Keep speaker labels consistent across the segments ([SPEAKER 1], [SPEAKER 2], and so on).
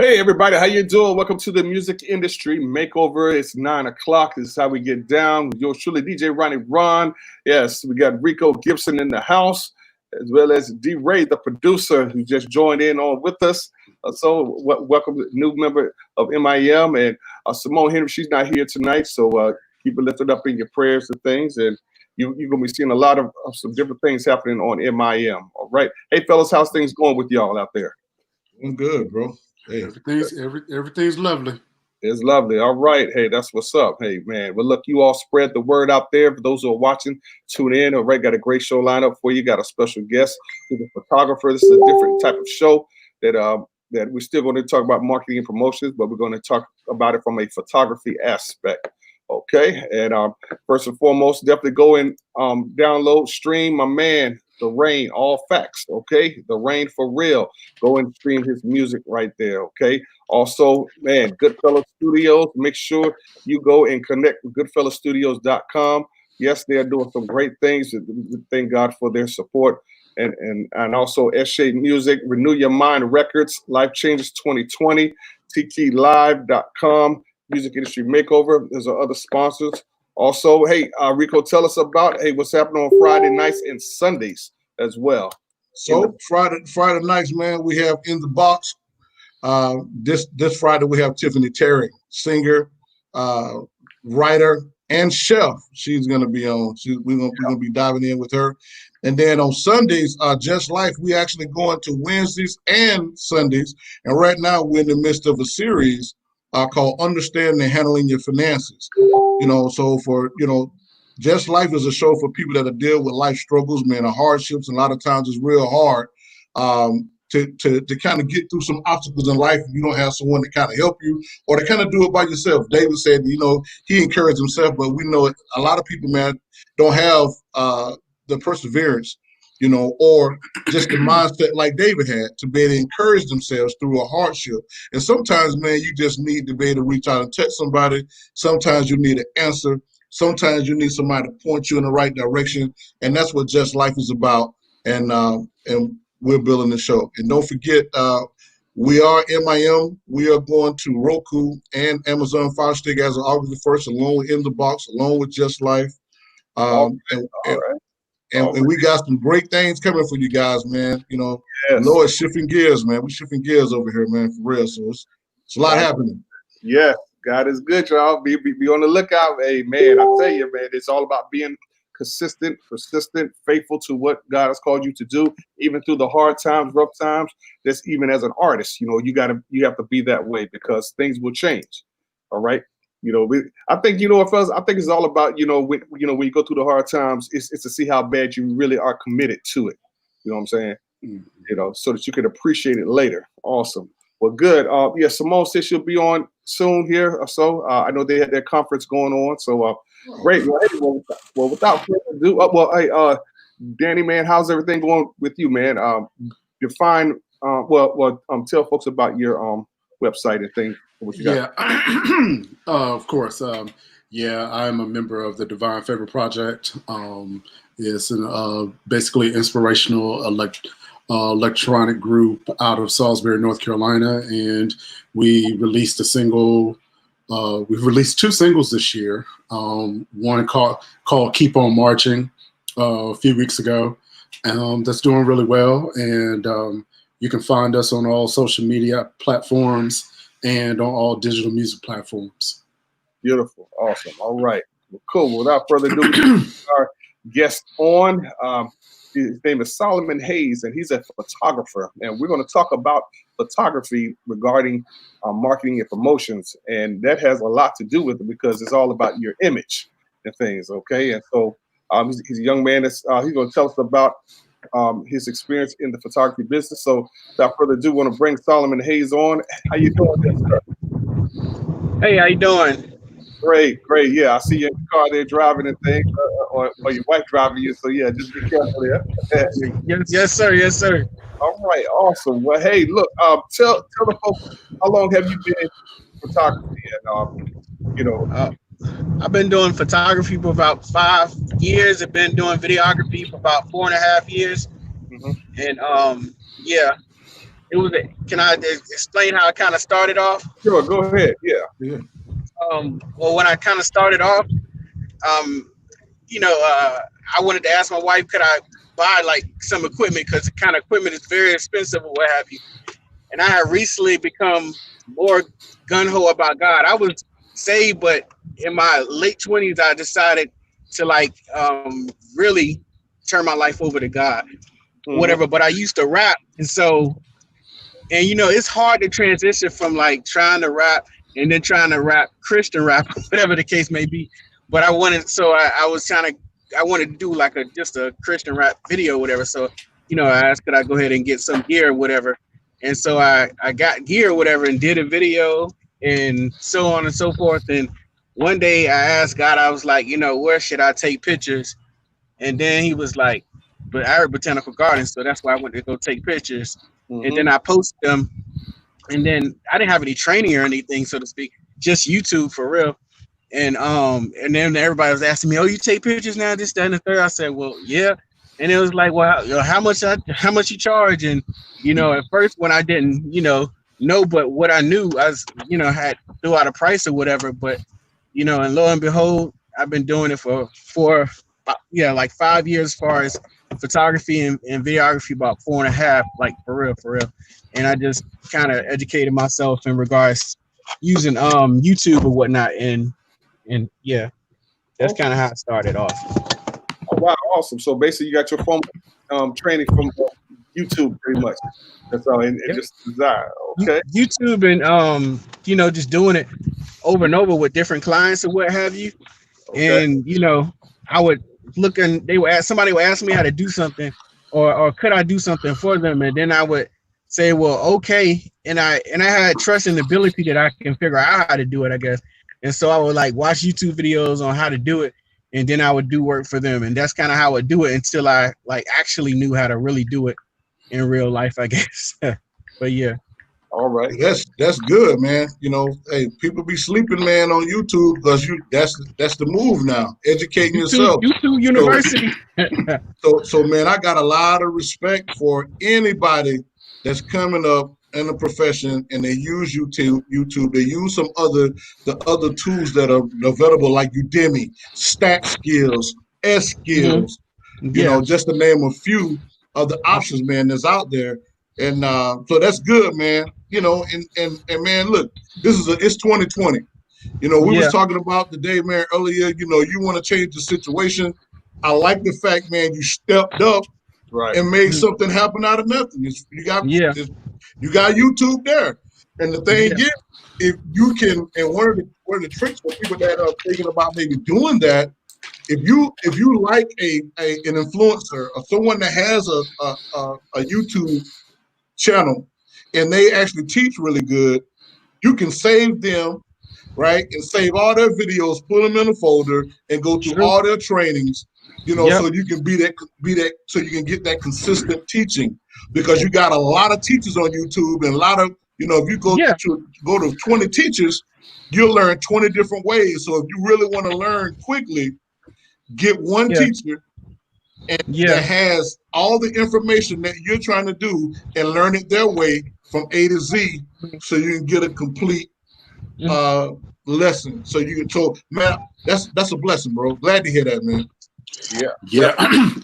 [SPEAKER 1] Hey everybody, how you doing? Welcome to the Music Industry Makeover. It's 9 o'clock. This is how we get down. Yours truly, DJ Ronnie Ron. Yes, we got Rico Gibson in the house, as well as D Ray, the producer, who just joined in on with us. Welcome new member of MIM, and Simone Henry. She's not here tonight, so keep it lifted up in your prayers and things. And you're going to be seeing a lot of some different things happening on MIM. All right. Hey fellas, how's things going with y'all out there?
[SPEAKER 2] I'm good, bro. Hey.
[SPEAKER 3] Everything's lovely.
[SPEAKER 1] It's lovely. All right. Hey, that's what's up. Hey, man. Well, look, you all spread the word out there. For those who are watching, tune in. All right. Got a great show lineup for you. Got a special guest who's a photographer. This is a different type of show that we're still going to talk about marketing and promotions, but we're going to talk about it from a photography aspect. Okay. And first and foremost, definitely go and download, stream my man, The Rain, all facts. Okay. The Rain for real. Go and stream his music right there. Okay. Also, man, Goodfellas Studios. Make sure you go and connect with goodfellasstudios.com. Yes, they are doing some great things. Thank God for their support. And also S-Shade Music, Renew Your Mind Records, Life Changes 2020, TTLive.com, Music Industry Makeover. There's other sponsors. Also, hey, Rico, tell us about what's happening on Friday nights and Sundays as well.
[SPEAKER 2] So Friday nights, man, we have In the Box. This Friday we have Tiffany Terry, singer, writer, and chef. She's gonna be on. We're gonna be diving in with her. And then on Sundays, Just Life, we actually going to Wednesdays and Sundays. And right now we're in the midst of a series called Understanding and Handling Your Finances. So for Just Life is a show for people that are dealing with life struggles, man, hardships. And a lot of times it's real hard to kind of get through some obstacles in life if you don't have someone to kind of help you or to kind of do it by yourself. David said, he encouraged himself, but we know a lot of people, man, don't have the perseverance, or just the mindset like David had to be able to encourage themselves through a hardship. And sometimes, man, you just need to be able to reach out and touch somebody. Sometimes you need an answer. Sometimes you need somebody to point you in the right direction. And that's what Just Life is about. And we're building the show. And don't forget, we are MIM. We are going to Roku and Amazon Fire Stick as of August the 1st, along with In the Box, along with Just Life. And we got some great things coming for you guys, man.
[SPEAKER 1] Yes.
[SPEAKER 2] Lord, shifting gears, man. We're shifting gears over here, man, for real. So it's a lot happening.
[SPEAKER 1] Yeah, God is good, y'all. Be on the lookout. Hey, man, I tell you, man, it's all about being consistent, persistent, faithful to what God has called you to do, even through the hard times, rough times. That's even as an artist, you have to be that way because things will change. All right. I think, fellas, I think it's all about, when you go through the hard times, it's to see how bad you really are committed to it. You know what I'm saying? Mm-hmm. So that you can appreciate it later. Awesome. Well, good. Simone says she'll be on soon here or so. I know they had their conference going on. So great. Well, without further ado, Danny, man, how's everything going with you, man? Define, tell folks about your website and things.
[SPEAKER 3] Of course. I'm a member of the Divine Favor Project. It's basically inspirational electronic group out of Salisbury, North Carolina, and we released a single. We've released 2 singles this year. One called "Keep on Marching" a few weeks ago, that's doing really well. And you can find us on all social media platforms and on all digital music platforms.
[SPEAKER 1] Beautiful. Awesome. All right. Well, cool. Without further ado, our guest on, his name is Solomon Hayes, and he's a photographer. And we're going to talk about photography regarding marketing and promotions. And that has a lot to do with it because it's all about your image and things. Okay. And so he's a young man that's he's going to tell us about his experience in the photography business. So without further ado, I want to bring Solomon Hayes on. How you doing, sir?
[SPEAKER 4] Hey, how you doing?
[SPEAKER 1] Great. Yeah, I see you in the car there driving and things, or your wife driving you. So yeah, just be careful there.
[SPEAKER 4] Yes, sir.
[SPEAKER 1] All right, awesome. Well, hey, look, tell the folks how long have you been in photography, and
[SPEAKER 4] I've been doing photography for about 5 years. I've been doing videography for about 4.5 years. Mm-hmm. And it was. Can I explain how I kind of started off?
[SPEAKER 1] Sure, go ahead. Yeah.
[SPEAKER 4] Well, when I kind of started off, I wanted to ask my wife, could I buy like some equipment, because the kind of equipment is very expensive or what have you. And I have recently become more gun ho about God. I was saved, but in my late 20s, I decided to really turn my life over to God, whatever. But I used to rap, and it's hard to transition from like trying to rap and then trying to rap Christian rap, whatever the case may be. But I wanted to do like just a Christian rap video, whatever. So, I asked, could I go ahead and get some gear or whatever. And so I got gear or whatever and did a video and so on and so forth. And one day I asked God, I was like, where should I take pictures? And then he was like, but Art Botanical Gardens. So that's why I went to go take pictures. And then I posted them. And then I didn't have any training or anything, so to speak, just YouTube for real. And then everybody was asking me, oh, you take pictures now, this, that, and the third. I said, well, yeah. And it was like, well, how much you charge? And, at first when I didn't, know, but what I knew, I was, had threw out a price or whatever. But, and lo and behold, I've been doing it for 5 years as far as photography and videography, about 4.5, like for real. And I just kind of educated myself in regards using YouTube or whatnot. And yeah, that's kind of how it started off.
[SPEAKER 1] Oh, wow, awesome. So basically, you got your formal training from YouTube, pretty much. That's all, and just desire. Okay.
[SPEAKER 4] YouTube and just doing it over and over with different clients or what have you. Okay. And I would look and somebody would ask me how to do something, or could I do something for them, and then I would say, well, okay, and I had trust in the ability that I can figure out how to do it, I guess. And so I would like watch YouTube videos on how to do it, and then I would do work for them. And that's kind of how I would do it until I like actually knew how to really do it in real life, I guess. But yeah.
[SPEAKER 2] All right. That's good, man. Hey, people be sleeping, man, on YouTube, because that's the move now. Educating yourself.
[SPEAKER 4] YouTube University.
[SPEAKER 2] So man, I got a lot of respect for anybody that's coming up in the profession and they use YouTube. They use the other tools that are available, like Udemy, Stat Skills, S Skills, just to name a few of the options, man, that's out there. And so that's good, man. And man, look, it's 2020. We was talking about today, man, earlier, you want to change the situation. I like the fact, man, you stepped up and made something happen out of nothing. You got YouTube there. And the thing is, if you can, and one of the tricks for people that are thinking about maybe doing that, if you like an influencer or someone that has a YouTube channel and they actually teach really good, you can save them, right? And save all their videos, put them in a folder, and go through all their trainings, so you can be that, so you can get that consistent teaching, because you got a lot of teachers on YouTube, and a lot of, if you go to 20 teachers, you'll learn 20 different ways. So if you really want to learn quickly, get one teacher that has all the information that you're trying to do and learn it their way from A to Z, so you can get a complete lesson. So man, that's a blessing, bro. Glad to hear that, man.
[SPEAKER 3] Yeah.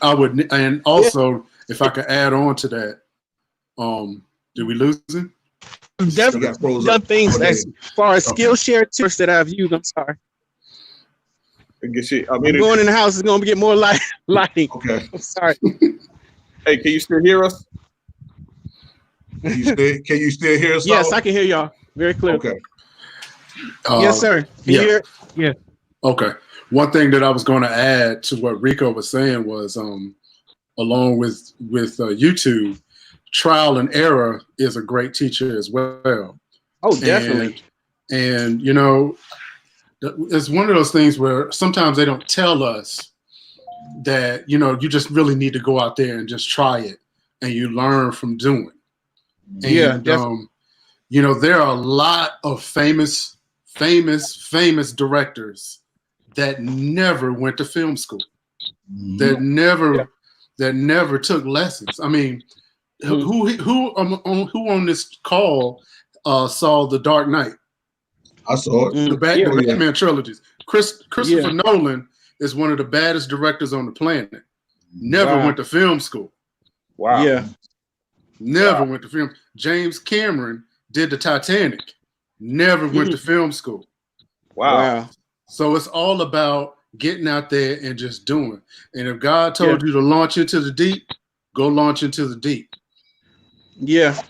[SPEAKER 3] I would, and also if I could add on to that, did we lose him?
[SPEAKER 4] Definitely done things as far as Skillshare tips that I've used. I'm sorry.
[SPEAKER 1] I'm
[SPEAKER 4] going in the house. It's going to get more lighting.
[SPEAKER 2] Okay.
[SPEAKER 4] I'm sorry.
[SPEAKER 1] Hey, can you still hear us?
[SPEAKER 2] Can you still hear us?
[SPEAKER 4] Yes, I can hear y'all very clear.
[SPEAKER 2] Okay.
[SPEAKER 4] Yes, sir. Can you hear? Yeah.
[SPEAKER 3] Okay. One thing that I was going to add to what Rico was saying was, along with YouTube, trial and error is a great teacher as well.
[SPEAKER 4] Oh, definitely.
[SPEAKER 3] And it's one of those things where sometimes they don't tell us that, you just really need to go out there and just try it, and you learn from doing. And, there are a lot of famous directors that never went to film school, that never took lessons. I mean, who on this call saw The Dark Knight?
[SPEAKER 2] I saw it.
[SPEAKER 3] The Batman trilogies. Christopher Nolan is one of the baddest directors on the planet. Never went to film school.
[SPEAKER 1] Wow.
[SPEAKER 4] Yeah.
[SPEAKER 3] Never went to film. James Cameron did the Titanic. Never went to film school.
[SPEAKER 1] Wow.
[SPEAKER 3] So it's all about getting out there and just doing. And if God told you to launch into the deep, go launch into the deep.
[SPEAKER 4] Yeah.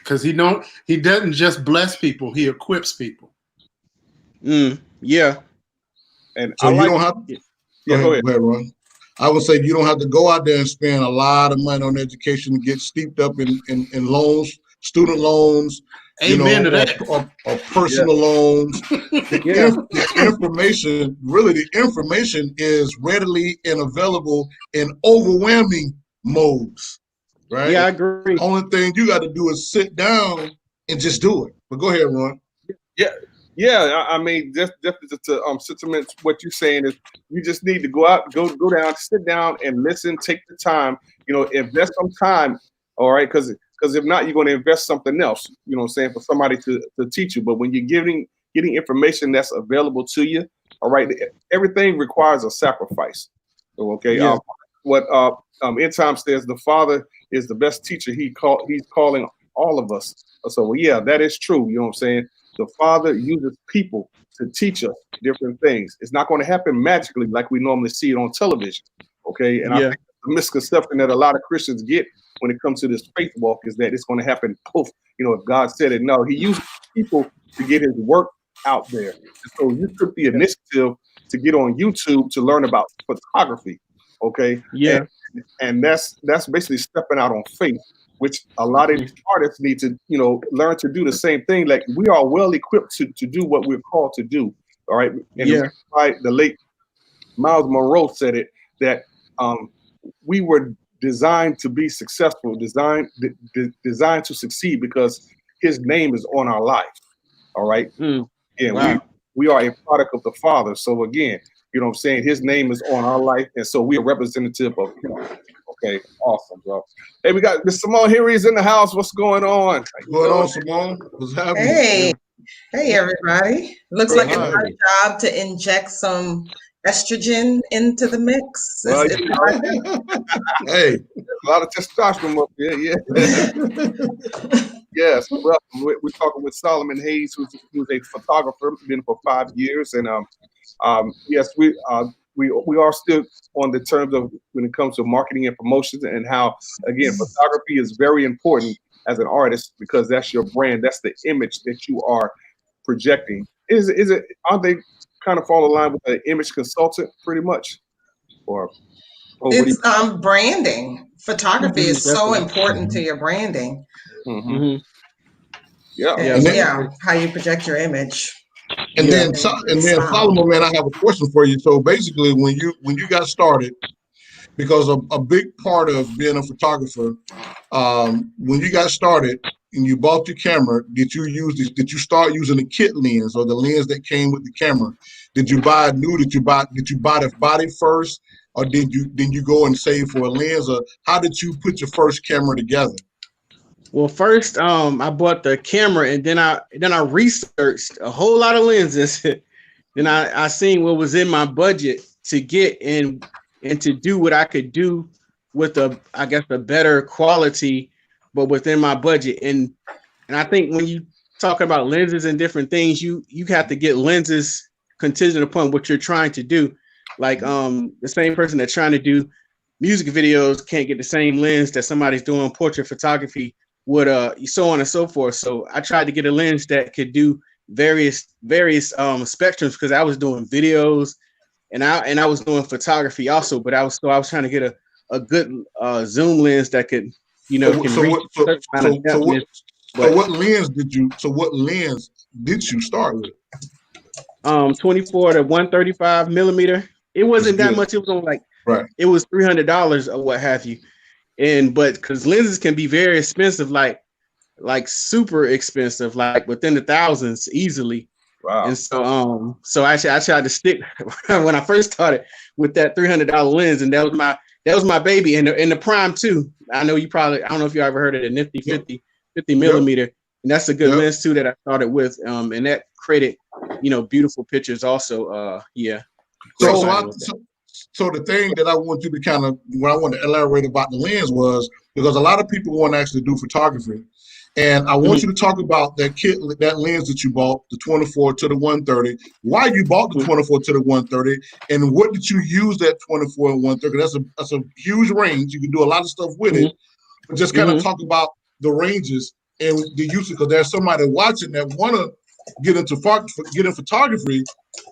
[SPEAKER 3] Because he doesn't just bless people, he equips people.
[SPEAKER 4] Yeah.
[SPEAKER 1] And
[SPEAKER 2] so you don't have
[SPEAKER 1] go ahead,
[SPEAKER 2] Ron. I would say you don't have to go out there and spend a lot of money on education to get steeped up in loans, student loans,
[SPEAKER 3] Amen to that.
[SPEAKER 2] Or personal loans. The information is readily and available in overwhelming modes, right?
[SPEAKER 4] Yeah, I agree.
[SPEAKER 2] Only thing you got to do is sit down and just do it. But go ahead, Ron.
[SPEAKER 1] Yeah. I mean, just to sentiment what you're saying is you just need to go out, go down, sit down and listen, take the time, invest some time. All right. Because if not, you're going to invest something else, you know what I'm saying, for somebody to teach you. But when you're getting information that's available to you, all right, everything requires a sacrifice. Okay.
[SPEAKER 4] Yeah.
[SPEAKER 1] What End Time says, the Father is the best teacher. He's calling all of us. So yeah, that is true. You know what I'm saying? The Father uses people to teach us different things. It's not going to happen magically like we normally see it on television. Okay. And I think the misconception that a lot of Christians get when it comes to this faith walk is that it's going to happen poof. If God said it. No, he uses people to get his work out there. And so you took the initiative to get on YouTube to learn about photography. Okay.
[SPEAKER 4] Yeah.
[SPEAKER 1] And that's basically stepping out on faith, which a lot of these artists need to, learn to do the same thing. Like we are well equipped to do what we're called to do. All right. And the late Miles Monroe said it, that we were designed to be successful, designed to succeed because his name is on our life. All right. And we are a product of the Father. So again, you know what I'm saying? His name is on our life. And so we're representative of him. Okay, awesome, bro. Hey, we got Miss Simone here. He's in the house. What's going on?
[SPEAKER 2] What's going on, Simone? What's happening?
[SPEAKER 5] Hey, everybody. Looks like it's our job to inject some estrogen into the mix.
[SPEAKER 1] Well, hey, a lot of testosterone up there. Yeah. Yes. Well, we're talking with Solomon Hayes, who's a photographer, been for 5 years, and yes, we are still on the terms of when it comes to marketing and promotions, and how, again, photography is very important as an artist because that's your brand, that's the image that you are projecting. Is it? Aren't they kind of fall in line with an image consultant, pretty much? Or
[SPEAKER 5] it's branding. Photography is so important to your branding.
[SPEAKER 1] Yeah.
[SPEAKER 5] How you project your image.
[SPEAKER 2] And then Solomon, man, I have a question for you. So basically, when you got started, because a big part of being a photographer, when you got started and you bought your camera, did you start using the kit lens or the lens that came with the camera? Did you buy new? Did you buy the body first, or did you go and save for a lens, or how did you put your first camera together?
[SPEAKER 4] Well, first, I bought the camera, and then I researched a whole lot of lenses. Then I seen what was in my budget to get and to do what I could do with a better quality, but within my budget. And I think when you talk about lenses and different things, you have to get lenses contingent upon what you're trying to do. Like the same person that's trying to do music videos can't get the same lens that somebody's doing portrait photography would, so on and so forth. So I tried to get a lens that could do various spectrums, because I was doing videos and I was doing photography also, but I was trying to get a good zoom lens that could,
[SPEAKER 2] what lens did you start with?
[SPEAKER 4] 24 to 135 millimeter. It wasn't that much. It was only it was $300 or what have you. But because lenses can be very expensive, like super expensive, like within the thousands easily.
[SPEAKER 1] Wow.
[SPEAKER 4] And so I tried to stick when I first started with that $300 lens, and that was that was my baby, and the prime too. I know you probably, I don't know if you ever heard of the Nifty 50 millimeter, and that's a good lens too that I started with, and that created, beautiful pictures also. Yeah.
[SPEAKER 2] So the thing that I want you to kind of, what I want to elaborate about the lens was, because a lot of people want to actually do photography. And I want you to talk about that kit, that lens that you bought, the 24 to the 130, why you bought the 24 to the 130, and what did you use that 24 and 130? That's a huge range. You can do a lot of stuff with it, but just kind of talk about the ranges and the use, because there's somebody watching that want to get into photography,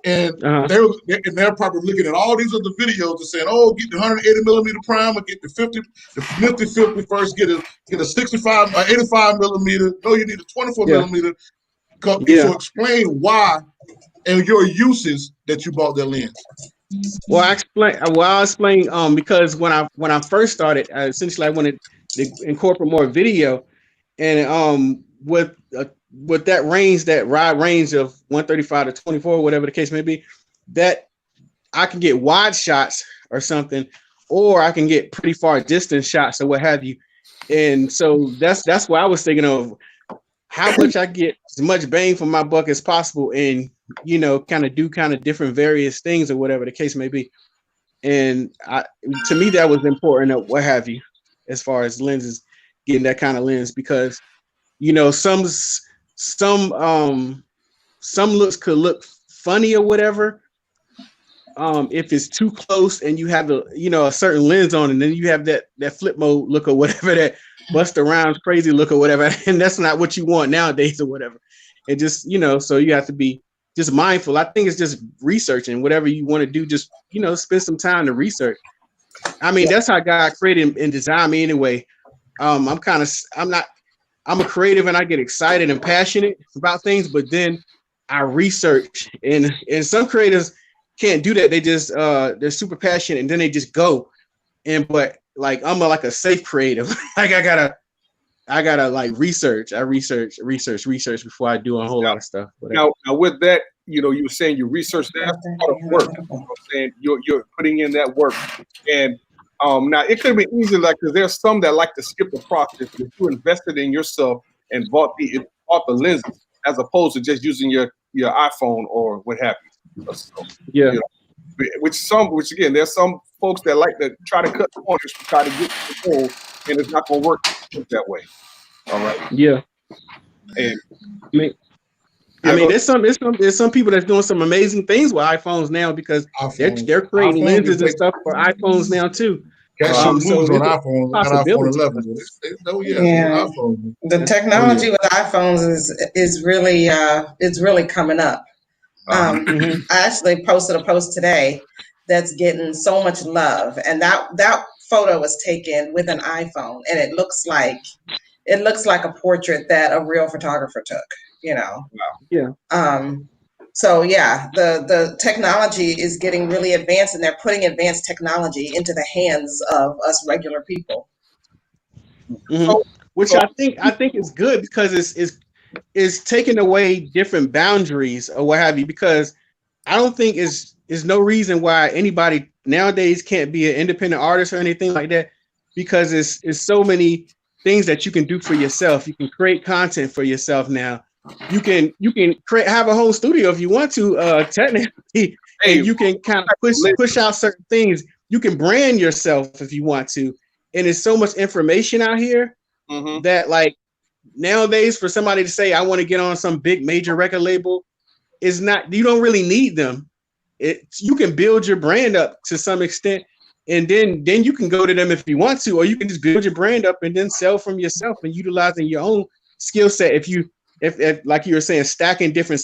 [SPEAKER 2] and they're probably looking at all these other videos and saying, "Oh, get the 180 millimeter prime, or get the 50, the Nifty 50 first, get a 65 or 85 millimeter. No, you need a 24 millimeter." So explain why and your uses that you bought that lens.
[SPEAKER 4] Well, I'll explain. Because when I first started, essentially I wanted to incorporate more video, and with that range, that wide range of 135 to 24, whatever the case may be, that I can get wide shots or something, or I can get pretty far distance shots or what have you. And so that's why I was thinking of how much I get as much bang for my buck as possible, and kind of different various things or whatever the case may be. And to me, that was important or what have you, as far as lenses, getting that kind of lens, because some looks could look funny or whatever if it's too close and you have a certain lens on, and then you have that flip mode look or whatever, that bust around crazy look or whatever, and that's not what you want nowadays or whatever. And just so you have to be just mindful. I think it's just researching whatever you want to do. Just spend some time to research. I mean, that's how God created and designed me anyway. I'm a creative, and I get excited and passionate about things, but then I research, and some creators can't do that. They just they're super passionate, and then they just go. But like I'm a safe creative. Like I gotta like research. I research before I do a whole lot of stuff.
[SPEAKER 1] Now with that, you were saying you research, that's part of work. You know what I'm saying? You're putting in that work, and now it could be easy, because there's some that like to skip the process. If you invested in yourself and bought the lenses, as opposed to just using your iPhone or what have you. So, which again, there's some folks that like to try to cut corners to try to get to the goal, and it's not going to work that way. All right.
[SPEAKER 4] Yeah.
[SPEAKER 1] And
[SPEAKER 4] I mean, there's some people that's doing some amazing things with iPhones now, because they're creating lenses and stuff for iPhones now too.
[SPEAKER 2] So on iPhone 11.
[SPEAKER 5] The technology with iPhones is really coming up. I actually posted a post today that's getting so much love, and that photo was taken with an iPhone, and it looks like a portrait that a real photographer took.
[SPEAKER 1] Wow.
[SPEAKER 4] Yeah.
[SPEAKER 5] So yeah, the technology is getting really advanced, and they're putting advanced technology into the hands of us regular people.
[SPEAKER 4] Which I think is good, because it's taking away different boundaries or what have you, because I don't think is no reason why anybody nowadays can't be an independent artist or anything like that, because it's so many things that you can do for yourself. You can create content for yourself now. You can have a home studio if you want to, technically, and you can kind of push out certain things. You can brand yourself if you want to, and there's so much information out here that, like, nowadays, for somebody to say I want to get on some big major record label, is not, you don't really need them. You can build your brand up to some extent, and then you can go to them if you want to, or you can just build your brand up and then sell from yourself and utilizing your own skill set. If like you were saying, stacking different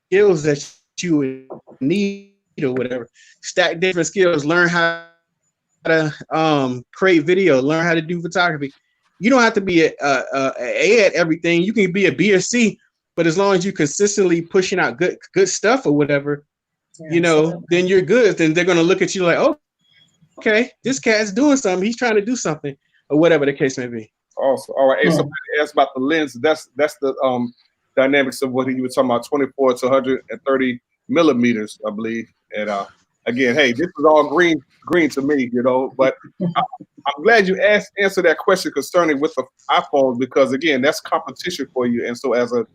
[SPEAKER 4] skills that you would need or whatever, stack different skills, learn how to create video, learn how to do photography. You don't have to be a at everything. You can be a B or C, but as long as you consistently pushing out good stuff or whatever, then you're good. Then they're gonna look at you like, oh, okay, this cat's doing something. He's trying to do something, or whatever the case may be.
[SPEAKER 1] Awesome. All right. Hey, somebody asked about the lens. That's the dynamics of what you were talking about, 24 to 130 millimeters, I believe. And again, hey, this is all green to me, you know. But I'm glad you answered that question concerning with the iPhone, because again, that's competition for you. And so as a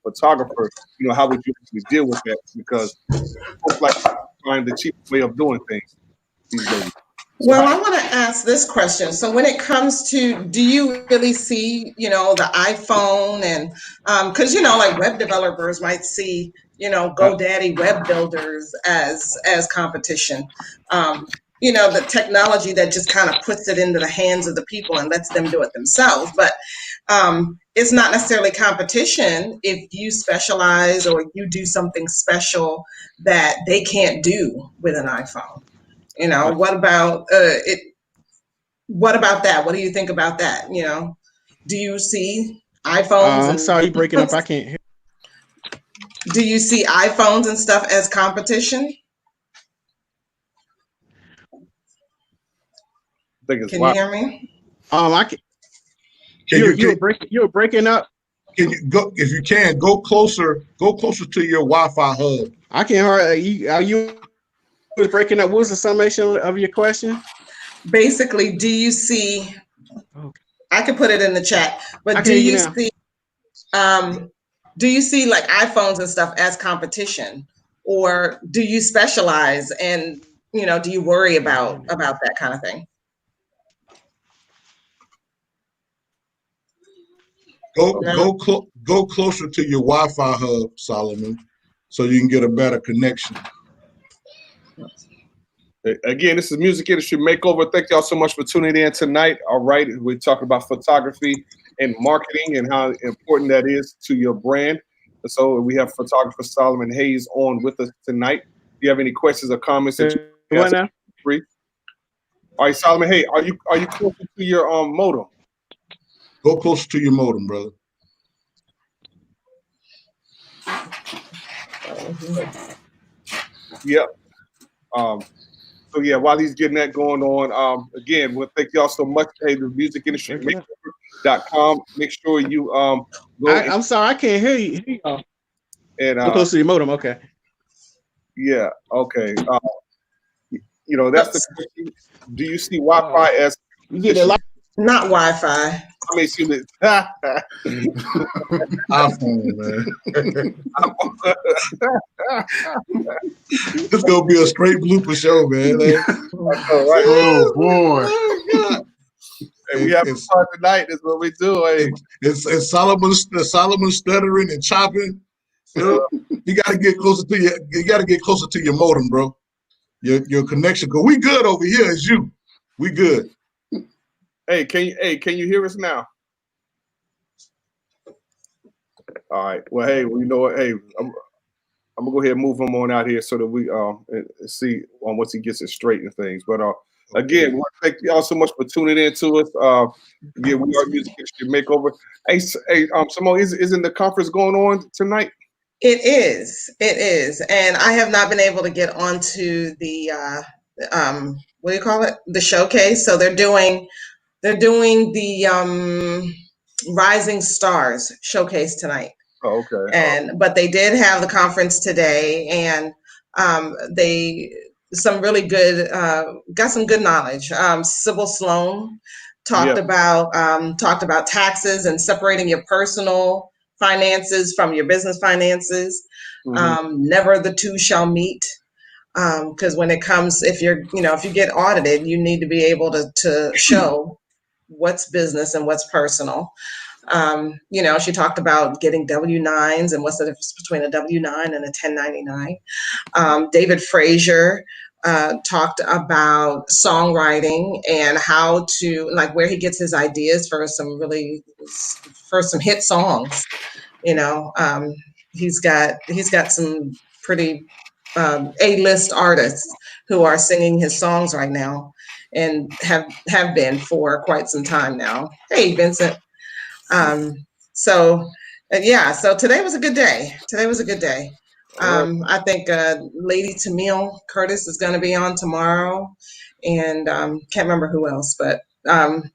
[SPEAKER 1] photographer, you know, how would you actually deal with that? Because folks like to find the cheapest way of doing things these days.
[SPEAKER 5] Well, I want to ask this question. So when it comes to, do you really see, you know, the iPhone and, because, you know, like web developers might see, you know, GoDaddy web builders as competition. You know, the technology that just kind of puts it into the hands of the people and lets them do it themselves. But it's not necessarily competition if you specialize or you do something special that they can't do with an iPhone. You know, what about it? What about that? What do you think about that? You know, do you see iPhones?
[SPEAKER 6] I'm sorry, you breaking up. I can't hear.
[SPEAKER 5] Do you see iPhones and stuff as competition?
[SPEAKER 1] I think it's
[SPEAKER 5] Can you hear me?
[SPEAKER 6] I can. You're breaking up.
[SPEAKER 2] Can you go, if you can, go closer to your Wi-Fi hub.
[SPEAKER 6] I can't hear you. Are you was breaking up? What was the summation of your question?
[SPEAKER 5] Basically, do you see?
[SPEAKER 6] Okay.
[SPEAKER 5] I can put it in the chat, but do you see like iPhones and stuff as competition, or do you specialize and, you know, do you worry about that kind of thing?
[SPEAKER 2] Go closer to your Wi-Fi hub, Solomon, so you can get a better connection.
[SPEAKER 1] Again, this is Music Industry Makeover. Thank y'all so much for tuning in tonight. All right, we're talking about photography and marketing and how important that is to your brand. So we have photographer Solomon Hayes on with us tonight. If you have any questions or comments that you guys free. All right, Solomon, hey, are you closer to your modem?
[SPEAKER 2] Go closer to your modem, brother.
[SPEAKER 1] Yep. So yeah, while he's getting that going on, again, we'll thank y'all so much. Hey, the Music Industry Makeover.com. Make sure you go.
[SPEAKER 6] I'm sorry, I can't hear you.
[SPEAKER 1] And
[SPEAKER 6] go close to your modem. Okay.
[SPEAKER 1] Yeah. Okay. You know, that's the question. Do you see Wi-Fi as
[SPEAKER 6] you get a lot?
[SPEAKER 5] Not Wi-Fi.
[SPEAKER 1] I mean, see that.
[SPEAKER 2] iPhone, man. This gonna be a straight blooper show, man.
[SPEAKER 3] Oh boy!
[SPEAKER 2] Oh,
[SPEAKER 1] hey, we have fun tonight. That's what we do. Hey.
[SPEAKER 2] It's Solomon stuttering and chopping. You gotta get closer to your modem, bro. Your connection. Cause we good over here. It's you. We good.
[SPEAKER 1] Hey, can you hear us now? All right. Well, hey, you know what? Hey, I'm gonna go ahead and move him on out here so that we see once he gets it straight and things. But again, we want to thank y'all so much for tuning in to us. Again, we are Music Industry Makeover. Hey, Simone, isn't the conference going on tonight?
[SPEAKER 5] It is, and I have not been able to get onto the what do you call it? The showcase. So they're doing the Rising Stars showcase tonight.
[SPEAKER 1] Oh, okay.
[SPEAKER 5] But they did have the conference today, and they some really good got some good knowledge. Sybil Sloan talked about taxes and separating your personal finances from your business finances. Mm-hmm. Never the two shall meet. Because when it comes, if you get audited, you need to be able to show what's business and what's personal. She talked about getting W-9s and what's the difference between a W-9 and a 1099. David Frazier talked about songwriting and how to, like, where he gets his ideas for some hit songs. He's got some pretty A-list artists who are singing his songs right now and have been for quite some time now. Hey, Vincent. So today was a good day. I think Lady Tamil Curtis is going to be on tomorrow, and can't remember who else, but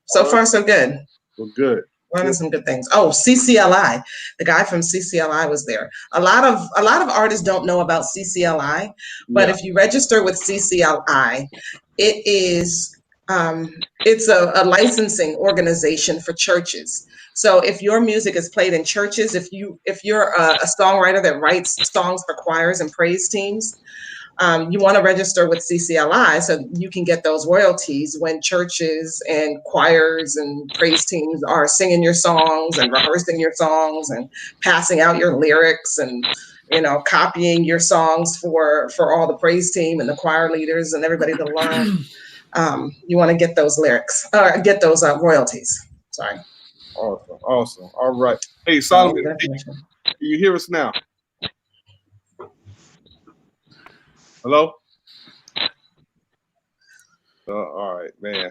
[SPEAKER 5] so far so good.
[SPEAKER 1] Well, good.
[SPEAKER 5] Learning some good things. Oh, CCLI. The guy from CCLI was there. A lot of artists don't know about CCLI, but if you register with CCLI, it is it's a licensing organization for churches. So if your music is played in churches, if you're a songwriter that writes songs for choirs and praise teams, you want to register with CCLI so you can get those royalties when churches and choirs and praise teams are singing your songs and rehearsing your songs and passing out your lyrics and copying your songs for all the praise team and the choir leaders and everybody to learn. You want to get those lyrics or get those royalties. Sorry.
[SPEAKER 1] Awesome. All right. Hey, Solomon, can you hear us now? Hello? All right, man.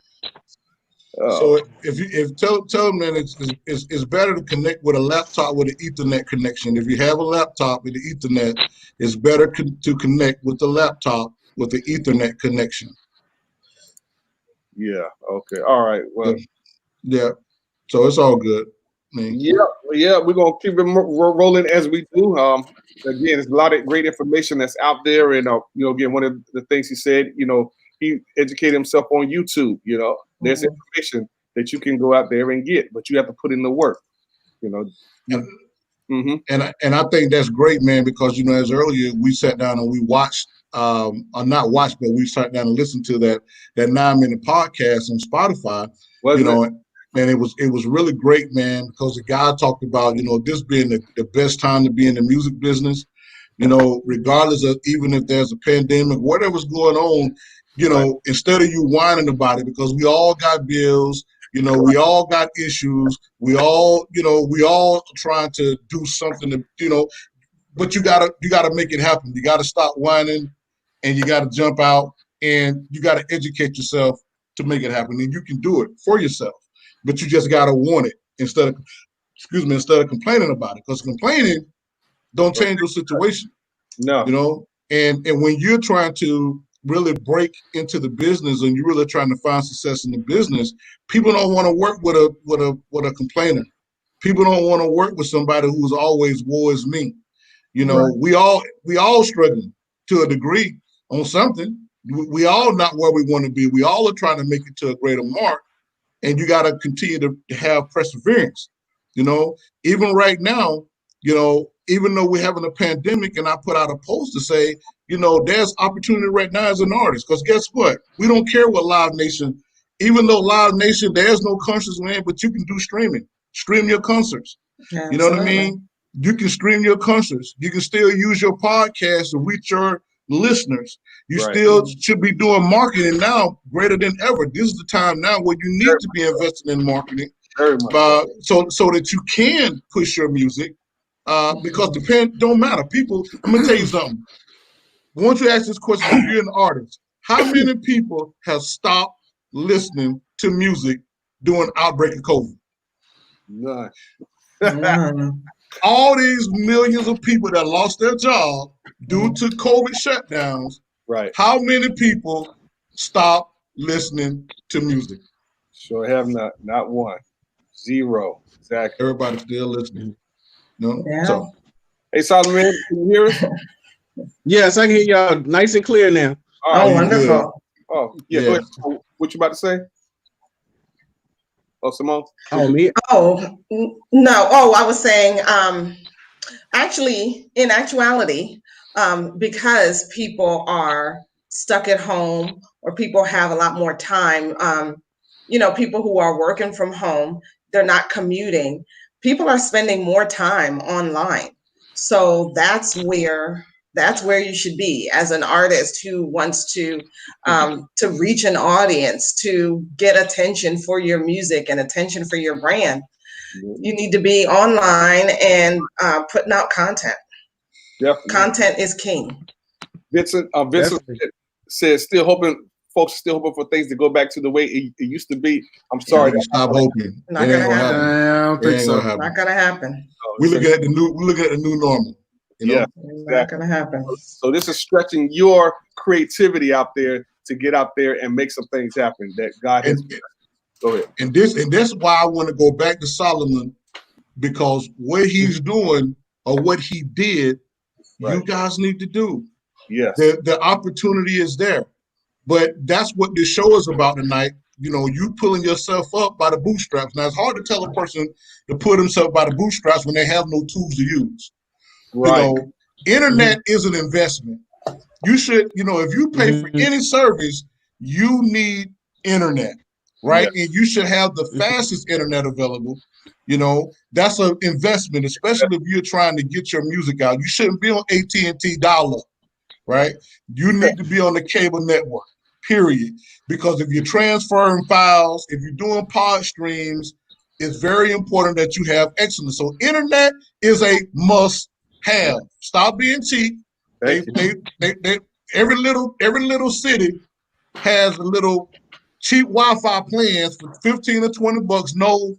[SPEAKER 2] So if tell them that it's better to connect with a laptop with an Ethernet connection. If you have a laptop with the Ethernet, it's better to connect with the laptop with the Ethernet connection.
[SPEAKER 1] Yeah. Okay. All right. Well.
[SPEAKER 2] Yeah. So it's all good.
[SPEAKER 1] Yeah. We're gonna keep it rolling as we do. Again, there's a lot of great information that's out there, and again, one of the things he said, he educated himself on YouTube. There's information that you can go out there and get, but you have to put in the work.
[SPEAKER 2] And I think that's great, man, because as earlier we sat down and we watched, or not watched, but we sat down and listened to that 9-minute podcast on Spotify. And it was really great, man, because the guy talked about, this being the best time to be in the music business, regardless of even if there's a pandemic, whatever's going on, instead of you whining about it, because we all got bills, we all got issues, we all trying to do something to, but you gotta make it happen. You gotta stop whining and you gotta jump out and you gotta educate yourself to make it happen. And you can do it for yourself. But you just gotta want it instead of complaining about it. Because complaining don't change your situation.
[SPEAKER 1] No.
[SPEAKER 2] And when you're trying to really break into the business and you're really trying to find success in the business, people don't want to work with a complainer. People don't want to work with somebody who's always woe is me. We all struggling to a degree on something. We all not where we want to be. We all are trying to make it to a greater mark. And you got to continue to have perseverance, even right now, even though we're having a pandemic and I put out a post to say, there's opportunity right now as an artist, because guess what? We don't care what Live Nation, even though Live Nation, there's no concerts, man, but you can do stream your concerts.
[SPEAKER 5] Yeah,
[SPEAKER 2] you know what I mean? You can stream your concerts. You can still use your podcast to reach your listeners. You still should be doing marketing now greater than ever. This is the time now where you need to be investing in marketing so that you can push your music because don't matter. People, I'm going to tell you something. Once you ask this question, if you're an artist, how many people have stopped listening to music during outbreak of COVID?
[SPEAKER 1] None.
[SPEAKER 2] All these millions of people that lost their job due to COVID shutdowns, how many people stop listening to music?
[SPEAKER 1] Sure have not one. Zero. Exactly.
[SPEAKER 2] Everybody's still listening.
[SPEAKER 5] Yeah.
[SPEAKER 2] So,
[SPEAKER 1] hey, Solomon, can you hear us?
[SPEAKER 6] Yes, I can hear y'all nice and clear now.
[SPEAKER 5] Oh, wonderful.
[SPEAKER 1] Oh, yeah. Go ahead. What you about to say? Oh, Simone?
[SPEAKER 6] Oh, me?
[SPEAKER 5] Oh, no. Oh, I was saying, actually, in actuality, because people are stuck at home or people have a lot more time, people who are working from home, they're not commuting. People are spending more time online. So that's where you should be as an artist who wants to reach an audience, to get attention for your music and attention for your brand. You need to be online and putting out content.
[SPEAKER 1] Definitely.
[SPEAKER 5] Content is king.
[SPEAKER 1] Vincent says folks are still hoping for things to go back to the way it used to be. I'm sorry.
[SPEAKER 2] Stop hoping.
[SPEAKER 5] Not gonna happen.
[SPEAKER 3] I don't think so.
[SPEAKER 5] Not gonna happen.
[SPEAKER 2] We're looking at the new normal.
[SPEAKER 1] Yeah,
[SPEAKER 5] not gonna happen.
[SPEAKER 1] So this is stretching your creativity out there to get out there and make some things happen that God has. Go ahead.
[SPEAKER 2] And that's why I want to go back to Solomon, because what he's doing or what he did,
[SPEAKER 1] Right.
[SPEAKER 2] you guys need to do.
[SPEAKER 1] Yes.
[SPEAKER 2] The opportunity is there. But that's what this show is about tonight. You know, you pulling yourself up by the bootstraps. Now, it's hard to tell a person to pull themselves by the bootstraps when they have no tools to use.
[SPEAKER 1] Right.
[SPEAKER 2] You know, internet is an investment. You should, you know, if you pay for any service, you need internet, right?
[SPEAKER 1] Yeah.
[SPEAKER 2] And you should have the fastest internet available. You know, that's an investment, especially if you're trying to get your music out. You shouldn't be on AT&T dollar, right? You need to be on the cable network, period. Because if you're transferring files, if you're doing pod streams, it's very important that you have excellence. So internet is a must have. Stop being cheap. They, every little city has a little cheap Wi-Fi plans for 15 or 20 bucks. No,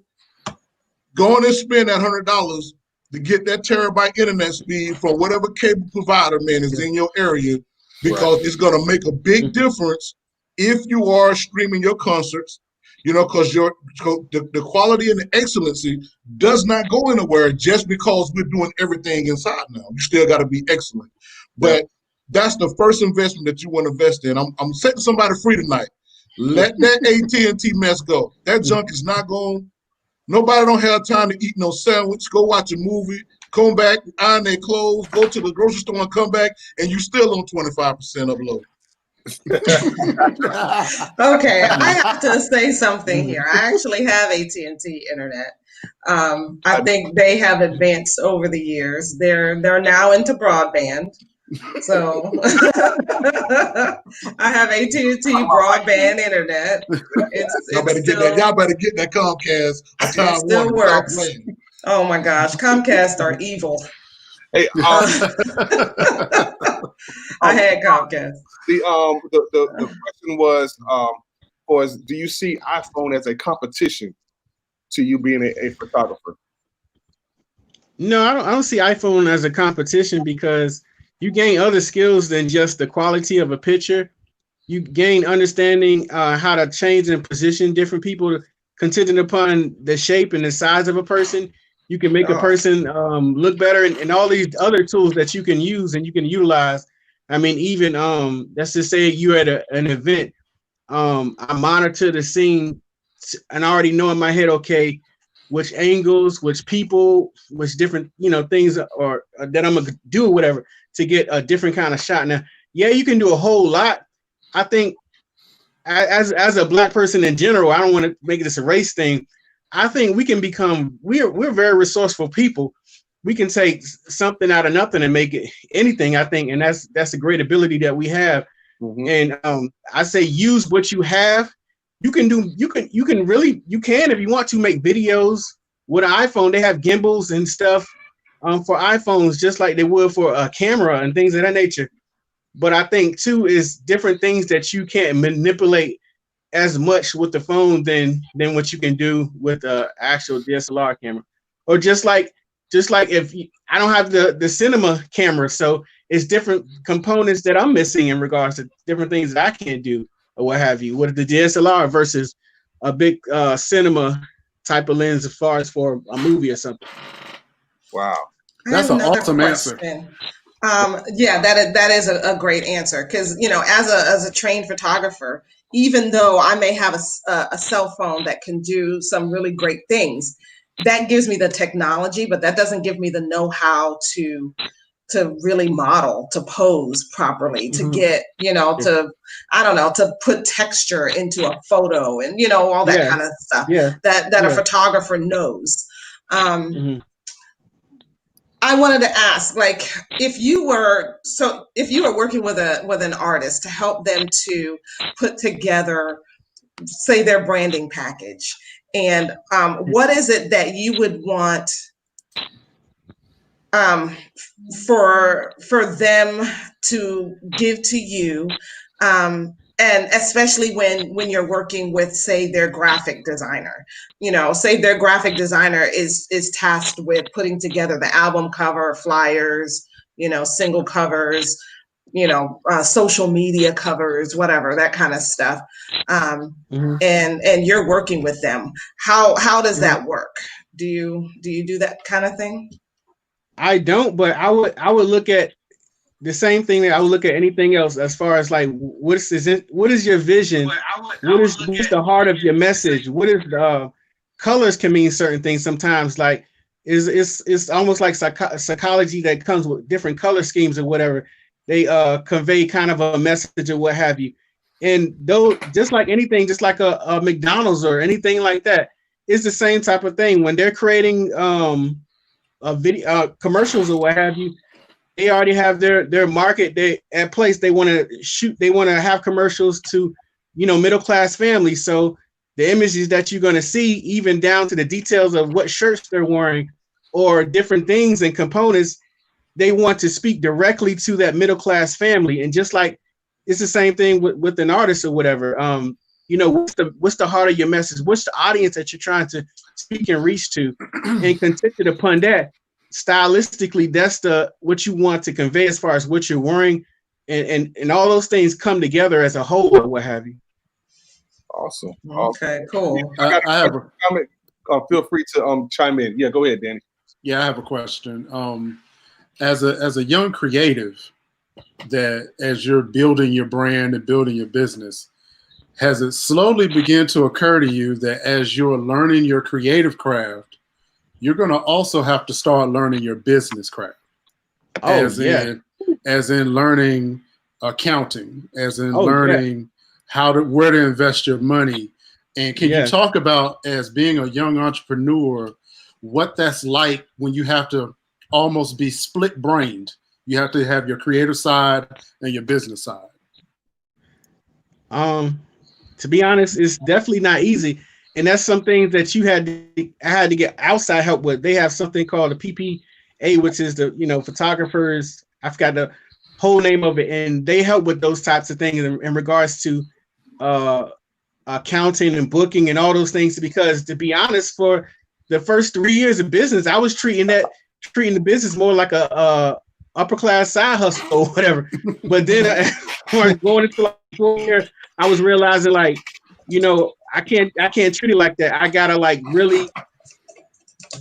[SPEAKER 2] go on and spend that $100 to get that terabyte internet speed from whatever cable provider, man, is in your area, because it's going to make a big difference if you are streaming your concerts, you know, because the quality and the excellency does not go anywhere just because we're doing everything inside now. You still got to be excellent. But that's the first investment that you want to invest in. I'm setting somebody free tonight. Let that AT&T mess go. That junk is not going. Nobody don't have time to eat no sandwich, go watch a movie, come back, iron their clothes, go to the grocery store and come back, and you still on 25% upload.
[SPEAKER 5] Okay, I have to say something here. I actually have AT&T internet. I think they have advanced over the years. They're now into broadband. So I have AT&T broadband internet.
[SPEAKER 2] Y'all better get that Comcast.
[SPEAKER 5] It still works. Oh my gosh, Comcast are evil.
[SPEAKER 1] Hey,
[SPEAKER 5] I had Comcast.
[SPEAKER 1] The question was, do you see iPhone as a competition to you being a photographer?
[SPEAKER 6] No, I don't see iPhone as a competition, because you gain other skills than just the quality of a picture. You gain understanding how to change and position different people contingent upon the shape and the size of a person. You can make a person look better, and all these other tools that you can use and you can utilize. I mean, even let's just say you're at an event. I monitor the scene and I already know in my head, okay, which angles, which people, which different, things or that I'm gonna do or whatever to get a different kind of shot. Now, yeah, you can do a whole lot. I think as a Black person in general, I don't want to make this a race thing. I think we can become, we're very resourceful people. We can take something out of nothing and make it anything, I think. And that's a great ability that we have. Mm-hmm. And I say, use what you have. You can if you want to make videos with an iPhone. They have gimbals and stuff for iPhones, just like they would for a camera and things of that nature. But I think too is different things that you can't manipulate as much with the phone than what you can do with an actual DSLR camera. Or just like if I don't have the cinema camera, so it's different components that I'm missing in regards to different things that I can't do or what have you with the DSLR versus a big cinema type of lens as far as for a movie or something.
[SPEAKER 1] Wow,
[SPEAKER 3] that's an awesome answer.
[SPEAKER 5] Yeah, that is a great answer, because as a trained photographer, even though I may have a cell phone that can do some really great things, that gives me the technology, but that doesn't give me the know-how to really model, to pose properly, to get, to put texture into a photo and, all that kind of stuff that a photographer knows. I wanted to ask, like, if you were working with an artist to help them to put together, say, their branding package, and what is it that you would want for them to give to you, and especially when you're working with, say, their graphic designer, say their graphic designer is tasked with putting together the album cover, flyers, single covers. social media covers, whatever, that kind of stuff. And you're working with them. How does that work? Do you do that kind of thing?
[SPEAKER 6] I don't, but I would look at the same thing that I would look at anything else as far as like what is your vision? What's the heart of your message? What is the colors can mean certain things sometimes. Like it's almost like psychology that comes with different color schemes or whatever. They convey kind of a message or what have you. And though just like anything, just like a McDonald's or anything like that, it's the same type of thing. When they're creating a video commercials or what have you, they already have their market at place. They want to shoot, they want to have commercials to, middle class families. So the images that you're going to see, even down to the details of what shirts they're wearing or different things and components, they want to speak directly to that middle class family. And just like it's the same thing with an artist or whatever. What's the heart of your message? What's the audience that you're trying to speak and reach to? And contingent upon that, stylistically, that's what you want to convey as far as what you're wearing, and all those things come together as a whole or what have you.
[SPEAKER 1] Awesome.
[SPEAKER 5] Okay, cool.
[SPEAKER 1] I have a comment. Feel free to chime in. Yeah, go ahead, Danny.
[SPEAKER 3] Yeah, I have a question. As a young creative, that as you're building your brand and building your business, has it slowly begun to occur to you that as you're learning your creative craft, you're going to also have to start learning your business craft? As in learning accounting, as in learning where to invest your money. And can you talk about, as being a young entrepreneur, what that's like when you have to almost be split brained? You have to have your creative side and your business side.
[SPEAKER 6] To be honest, it's definitely not easy. And that's some things that I had to get outside help with. They have something called a PPA, which is the, photographers. I forgot the whole name of it. And they help with those types of things in regards to accounting and booking and all those things. Because to be honest, for the first 3 years of business, I was treating the business more like a upper class side hustle or whatever. But then going into like 4 years, I was realizing like, I can't treat it like that. I gotta like really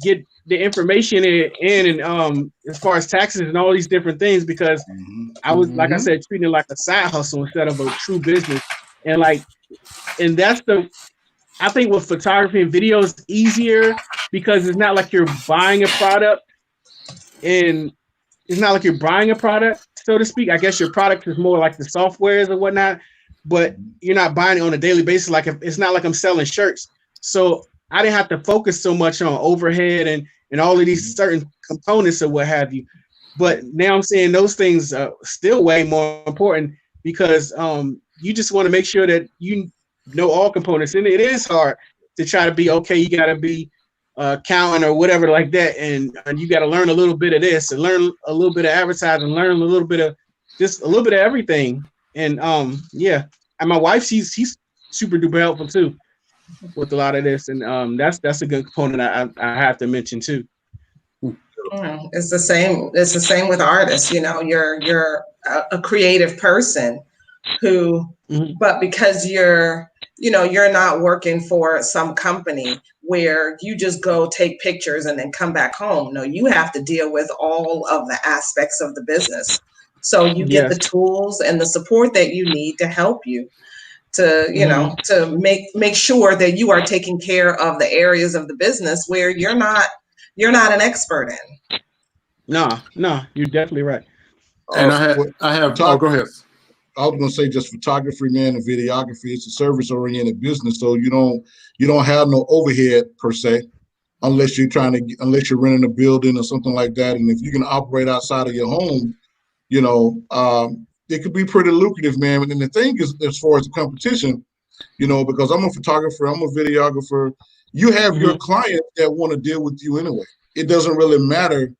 [SPEAKER 6] get the information in and as far as taxes and all these different things, because I was, like I said, treating it like a side hustle instead of a true business. And that's I think with photography and video is easier because it's not like you're buying a product, and it's not like you're buying a product, so to speak. I guess your product is more like the softwares or whatnot, but you're not buying it on a daily basis. Like it's not like I'm selling shirts. So I didn't have to focus so much on overhead and all of these certain components or what have you. But now I'm saying those things are still way more important, because you just want to make sure that you know all components. And it is hard to try to be, okay, you got to be accountant or whatever like that. And you got to learn a little bit of this and learn a little bit of advertising, learn a little bit of everything. And and my wife, she's super duper helpful too with a lot of this. And that's a good component I have to mention too.
[SPEAKER 5] It's the same. It's the same with artists. You're a creative person who, but because you're not working for some company where you just go take pictures and then come back home. No, you have to deal with all of the aspects of the business. So you get the tools and the support that you need to help you to, to make sure that you are taking care of the areas of the business where you're not an expert in.
[SPEAKER 6] No, you're definitely right.
[SPEAKER 3] And I have. Oh, go ahead.
[SPEAKER 2] I was gonna say, just photography, man, and videography. It's a service-oriented business, so you don't have no overhead per se, unless you're renting a building or something like that. And if you can operate outside of your home, it could be pretty lucrative, man. And the thing is, as far as the competition, because I'm a photographer, I'm a videographer, you have your clients that want to deal with you anyway. It doesn't really matter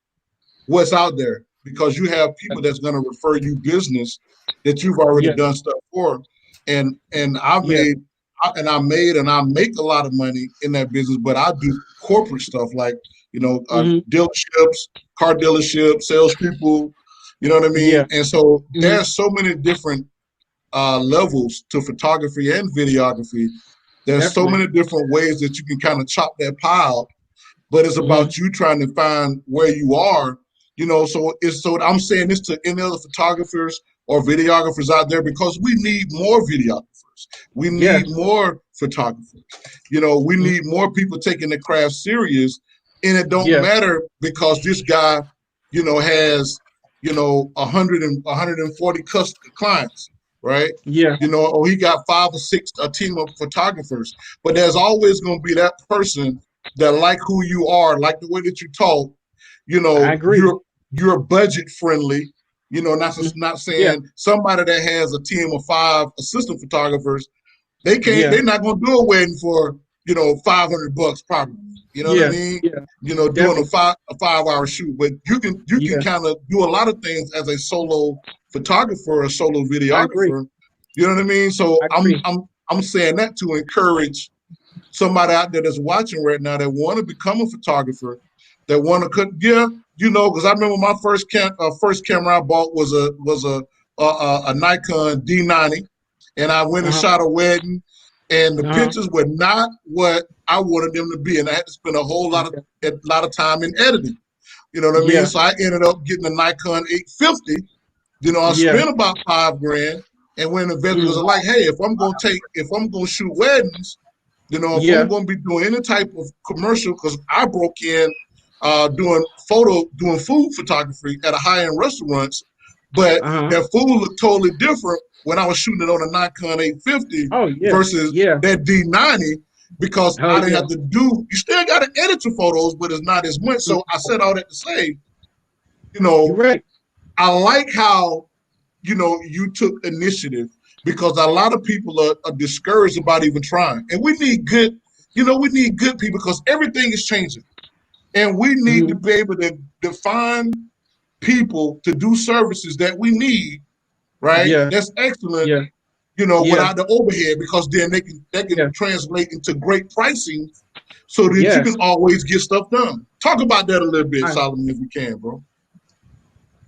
[SPEAKER 2] what's out there, because you have people that's going to refer you business that you've already done stuff for. And I make a lot of money in that business, but I do corporate stuff like, dealerships, car dealerships, salespeople, You know what I mean?
[SPEAKER 6] Yeah.
[SPEAKER 2] And so
[SPEAKER 6] Mhm.
[SPEAKER 2] there's so many different levels to photography and videography. There's so
[SPEAKER 6] Definitely.
[SPEAKER 2] many different ways that you can kind of chop that pile, but it's about you trying to find where you are, you know. So I'm saying this to any other photographers or videographers out there, because we need more videographers. We
[SPEAKER 6] Yeah.
[SPEAKER 2] need more photographers. You know, we need more people taking the craft serious. And it don't
[SPEAKER 6] Yeah.
[SPEAKER 2] matter because this guy, you know, has, you know, 140 clients, right?
[SPEAKER 6] Yeah.
[SPEAKER 2] You know, or he got 5 or 6, a team of photographers. But there's always going to be that person that like who you are, like the way that you talk. You
[SPEAKER 6] I
[SPEAKER 2] know,
[SPEAKER 6] agree.
[SPEAKER 2] you're budget friendly. You know, not
[SPEAKER 6] Yeah.
[SPEAKER 2] saying somebody that has a team of 5 assistant photographers, they're not going to do a wedding for, you know, $500 probably. You know what I
[SPEAKER 6] Yeah.
[SPEAKER 2] mean?
[SPEAKER 6] Yeah.
[SPEAKER 2] You know, doing
[SPEAKER 6] Definitely.
[SPEAKER 2] a 5-hour shoot, but you can
[SPEAKER 6] Yeah.
[SPEAKER 2] kind of do a lot of things as a solo photographer or solo
[SPEAKER 6] I agree.
[SPEAKER 2] videographer. You know what I mean? So
[SPEAKER 6] I agree.
[SPEAKER 2] I'm saying that to encourage somebody out there that's watching right now that want to become a photographer, that want to you know, because I remember my first camera I bought was a Nikon D90, and I went and shot a wedding, and the pictures were not what I wanted them to be, and I had to spend a lot of time in editing. You know what I mean? So I ended up getting a Nikon 850. You know, I spent about $5,000, and when the vendors are like, "Hey, if I'm gonna shoot weddings, you know, if I'm going to be doing any type of commercial," because I broke in doing food photography at a high-end restaurants, but their food looked totally different when I was shooting it on a Nikon 850 versus that D90, because I didn't have to you still got to edit your photos, but it's not as much. So I said all that to say, you know, I like how, you know, you took initiative, because a lot of people are discouraged about even trying. And we need good people, because everything is changing. And we need to be able to define people to do services that we need, right? That's excellent, you know, without the overhead, because then they can translate into great pricing so that you can always get stuff done. Talk about that a little bit, Solomon, if you can, bro.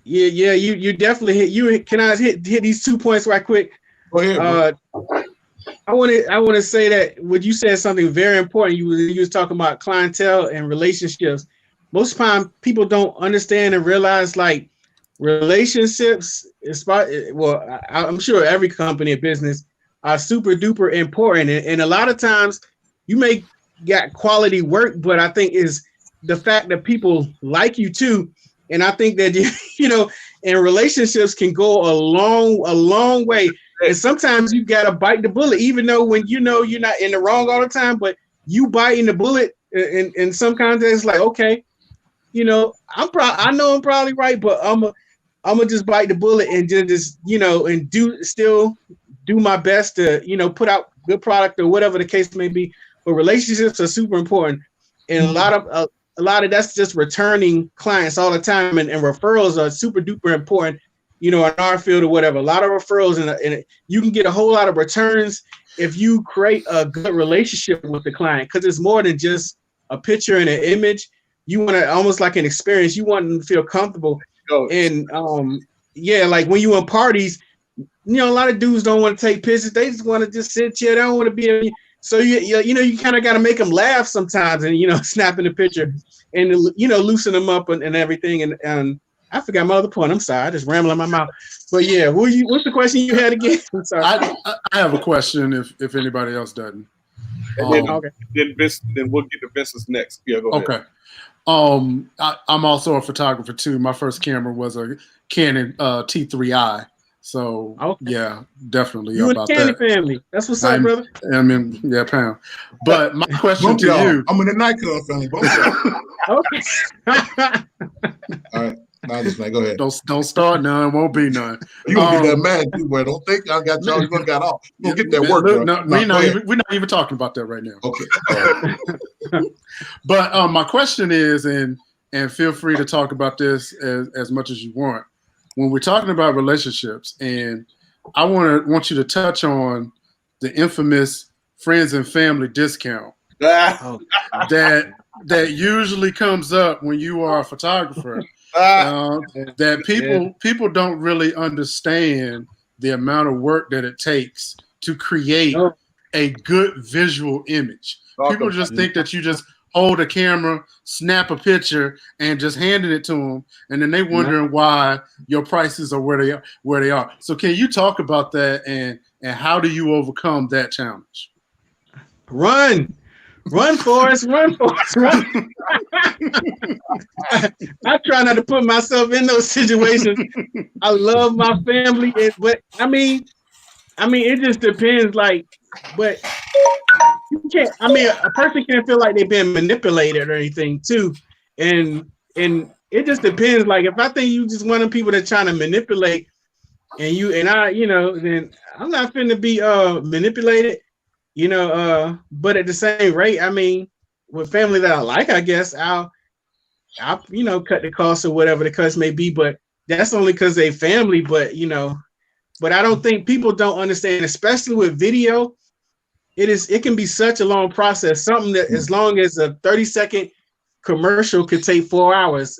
[SPEAKER 6] Yeah, you definitely hit. Can I hit these 2 points right quick?
[SPEAKER 2] Go ahead,
[SPEAKER 6] I want to say that what you said something very important. You was talking about clientele and relationships. Most time people don't understand and realize, like, relationships I'm sure every company and business are super duper important, and a lot of times you may get quality work, but I think is the fact that people like you too. And I think that, you know, and relationships can go a long way. And sometimes you gotta bite the bullet, even though when you know you're not in the wrong all the time, but you biting the bullet in some contexts, like, okay, you know, I know I'm probably right, but I'm gonna just bite the bullet and just you know, and still do my best to, you know, put out good product or whatever the case may be. But relationships are super important, and a lot of that's just returning clients all the time, and referrals are super duper important, you know, in our field or whatever. A lot of referrals, and you can get a whole lot of returns if you create a good relationship with the client, because it's more than just a picture and an image. You want to almost like an experience. You want them to feel comfortable. And like when you in parties, you know, a lot of dudes don't want to take pictures. They just want to just sit here. They don't want to be. So you know, you kind of got to make them laugh sometimes, and, you know, snapping the picture, and, you know, loosen them up and everything. And I forgot my other point. I'm sorry, I just rambled in my mouth. But yeah, what's the question you had again? I'm sorry.
[SPEAKER 3] I have a question if anybody else doesn't.
[SPEAKER 1] Then we'll get to Vince's next. Yeah, go ahead.
[SPEAKER 3] Okay. I'm also a photographer too. My first camera was a Canon T3i. So yeah, definitely
[SPEAKER 6] you
[SPEAKER 3] about
[SPEAKER 6] in the
[SPEAKER 3] that.
[SPEAKER 6] Canon family. That's what's up, brother.
[SPEAKER 3] I mean, yeah, pound. But my question to you,
[SPEAKER 2] I'm in the Nikon family.
[SPEAKER 6] Okay.
[SPEAKER 2] All right. Now this man, go ahead.
[SPEAKER 3] Don't start none. Won't be none.
[SPEAKER 2] You gonna get that mad too, boy. Don't think I got y'all. You gonna got off. You gonna get that work, bro.
[SPEAKER 3] No, we're not even talking about that right now.
[SPEAKER 2] Okay.
[SPEAKER 3] But my question is, and feel free to talk about this as much as you want. When we're talking about relationships, and I want you to touch on the infamous friends and family discount that usually comes up when you are a photographer. that people don't really understand the amount of work that it takes to create a good visual image. People just think that you just hold a camera, snap a picture, and just handing it to them, and then they wondering why your prices are where they are. So can you talk about that, and how do you overcome that challenge?
[SPEAKER 6] Run, Forrest, run, Forrest, run. I try not to put myself in those situations. I love my family, but I mean, it just depends. Like, but you can't. I mean, a person can't feel like they've been manipulated or anything, too, and it just depends. Like, if I think you just one of the people that's trying to manipulate, and I, then I'm not finna be manipulated. But at the same rate, I mean, with family that I like, I guess I'll cut the cost or whatever the cost may be, but that's only because they family. But but I don't think people don't understand, especially with video. It can be such a long process. Something that as long as a 30-second commercial could take 4 hours.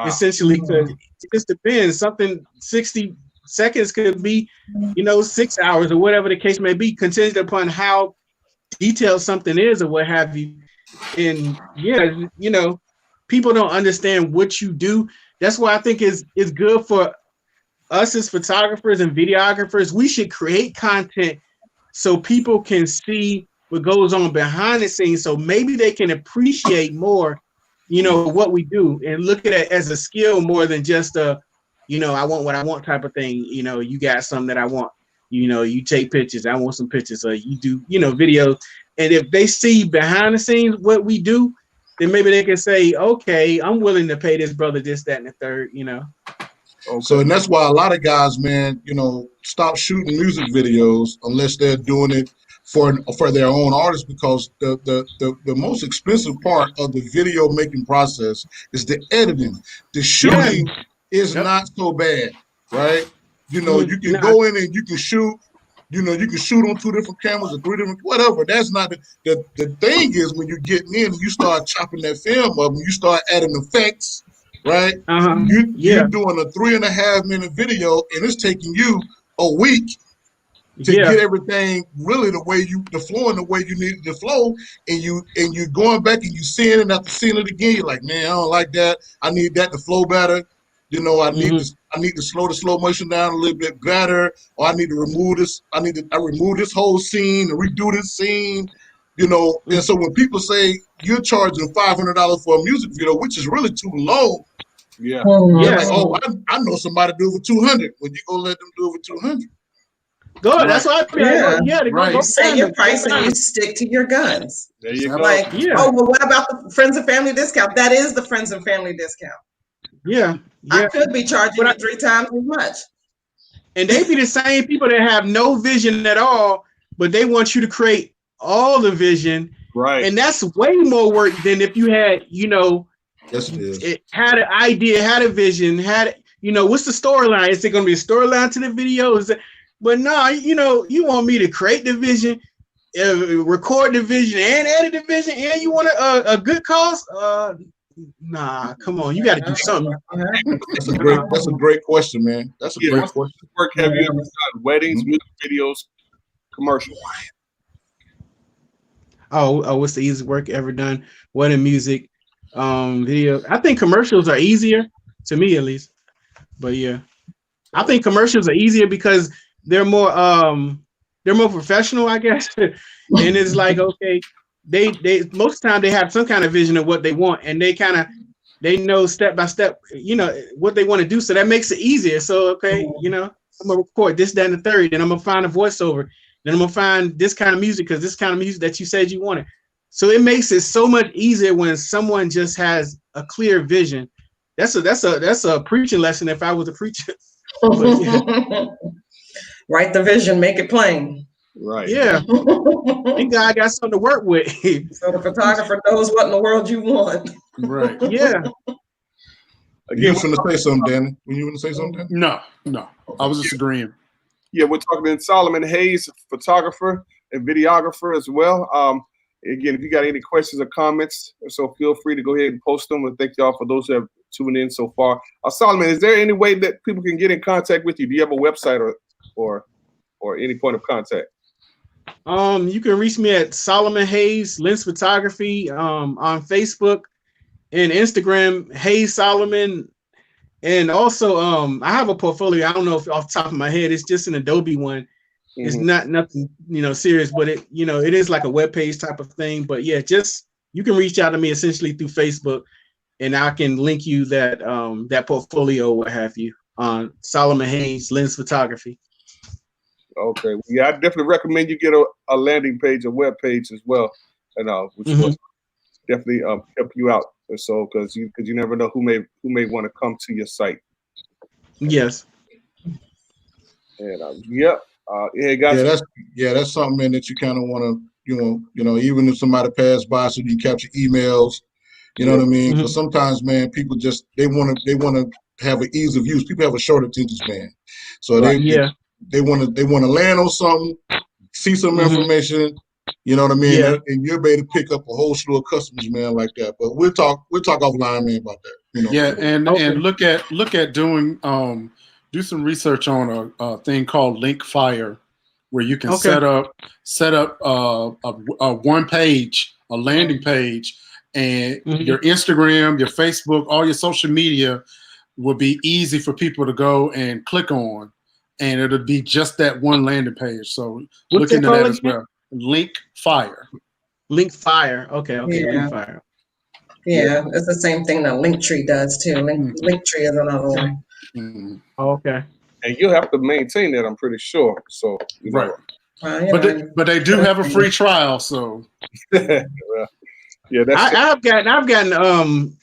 [SPEAKER 6] Essentially, it just depends. Something 60 seconds could be 6 hours or whatever the case may be, contingent upon how detailed something is or what have you. And people don't understand what you do. That's why I think it's good for us as photographers and videographers. We should create content so people can see what goes on behind the scenes, so maybe they can appreciate more what we do and look at it as a skill more than just a I want what I want type of thing. You got something that I want. You take pictures. I want some pictures. Or you do, videos. And if they see behind the scenes what we do, then maybe they can say, okay, I'm willing to pay this brother this, that, and the third.
[SPEAKER 2] Okay. So, and that's why a lot of guys, man, stop shooting music videos unless they're doing it for their own artists, because the most expensive part of the video making process is the editing. The shooting is not so bad, right? You can go in and you can shoot. You can shoot on 2 different cameras or 3 different, whatever. That's not the thing is when you're getting in and you start chopping that film up and you start adding effects, right? You're doing a 3.5 minute video and it's taking you a week to get everything really the way you need it to flow, and you're going back and you seeing it after seeing it again. You're like, man, I don't like that. I need that to flow better. I need to slow the slow motion down a little bit better, or I need to remove this. I remove this whole scene and redo this scene. And so when people say you're charging $500 for a music video, which is really too low, like, oh, I know somebody do it for $200. When you go let them do it for $200.
[SPEAKER 6] Good. Right. That's what I mean.
[SPEAKER 5] Right. You say your price and you stick to your guns.
[SPEAKER 1] There you go.
[SPEAKER 5] Like, oh, well, what about the friends and family discount? That is the friends and family discount.
[SPEAKER 6] Yeah.
[SPEAKER 5] I could be charging you 3 times as much.
[SPEAKER 6] And they be the same people that have no vision at all, but they want you to create all the vision.
[SPEAKER 1] Right.
[SPEAKER 6] And that's way more work than if you had,
[SPEAKER 2] Yes, it is.
[SPEAKER 6] Had an idea, had a vision, what's the storyline? Is it going to be a storyline to the video? But no, you want me to create the vision, record the vision, and edit the vision, and you want a good cost? Nah, come on, you got to do something.
[SPEAKER 2] That's a great question, man. That's a great question.
[SPEAKER 1] Work have you ever done? Weddings, music videos, commercials?
[SPEAKER 6] Oh, what's the easiest work ever done? Wedding music, video. I think commercials are easier, to me at least. But yeah, I think commercials are easier because they're more professional, I guess. And it's like, okay, they most of the time they have some kind of vision of what they want, and they know step by step, what they want to do. So that makes it easier. So okay, I'm gonna record this, that, and the third, then I'm gonna find a voiceover, then I'm gonna find this kind of music because this kind of music that you said you wanted. So it makes it so much easier when someone just has a clear vision. That's a preaching lesson if I was a preacher. But, yeah.
[SPEAKER 5] Write the vision, make it plain.
[SPEAKER 1] Right.
[SPEAKER 6] Yeah. Thank God I got something to work with.
[SPEAKER 5] So the photographer knows what in the world you want.
[SPEAKER 3] Right.
[SPEAKER 6] Yeah.
[SPEAKER 2] You was going to say something, Danny? Were you going to say something?
[SPEAKER 3] No. I was just agreeing.
[SPEAKER 1] Yeah, we're talking to Solomon Hayes, photographer and videographer as well. Again, if you got any questions or comments, so feel free to go ahead and post them. And thank y'all for those who have tuning in so far. Solomon, is there any way that people can get in contact with you? Do you have a website or any point of contact?
[SPEAKER 6] You can reach me at Solomon Hayes Lens Photography on Facebook and Instagram, Hayes Solomon. And also I have a portfolio. I don't know if off the top of my head, it's just an Adobe one. It's not nothing, serious, but it is like a web page type of thing. But yeah, just you can reach out to me essentially through Facebook, and I can link you that that portfolio, what have you, on Solomon Hayes Lens Photography.
[SPEAKER 1] Okay, yeah, I definitely recommend you get a landing page, a web page as well, and which will definitely help you out. So because you never know who may want to come to your site.
[SPEAKER 6] Yes.
[SPEAKER 1] And yeah, guys.
[SPEAKER 2] That's something, man, that you kind of want to, even if somebody passed by, so you capture emails, you know what I mean? Because sometimes, man, people just they want to have an ease of use. People have a short attention span, so they want to land on something, see some information, you know what I mean?
[SPEAKER 6] Yeah.
[SPEAKER 2] And you're able to pick up a whole slew of customers, man, like that. But we'll talk offline, man, about that.
[SPEAKER 3] Yeah, and look at doing do some research on a thing called Linkfire, where you can set up a one page, a landing page, and your Instagram, your Facebook, all your social media will be easy for people to go and click on, and it'll be just that one landing page. So look into that as well. Linkfire.
[SPEAKER 6] Linkfire. Okay.
[SPEAKER 5] Yeah.
[SPEAKER 6] Linkfire.
[SPEAKER 5] Yeah, it's the same thing that Linktree does too. Linktree is another one.
[SPEAKER 6] Okay.
[SPEAKER 1] And you'll have to maintain that, I'm pretty sure. So
[SPEAKER 3] right. But they do have a free trial, so
[SPEAKER 1] well, yeah,
[SPEAKER 6] I've gotten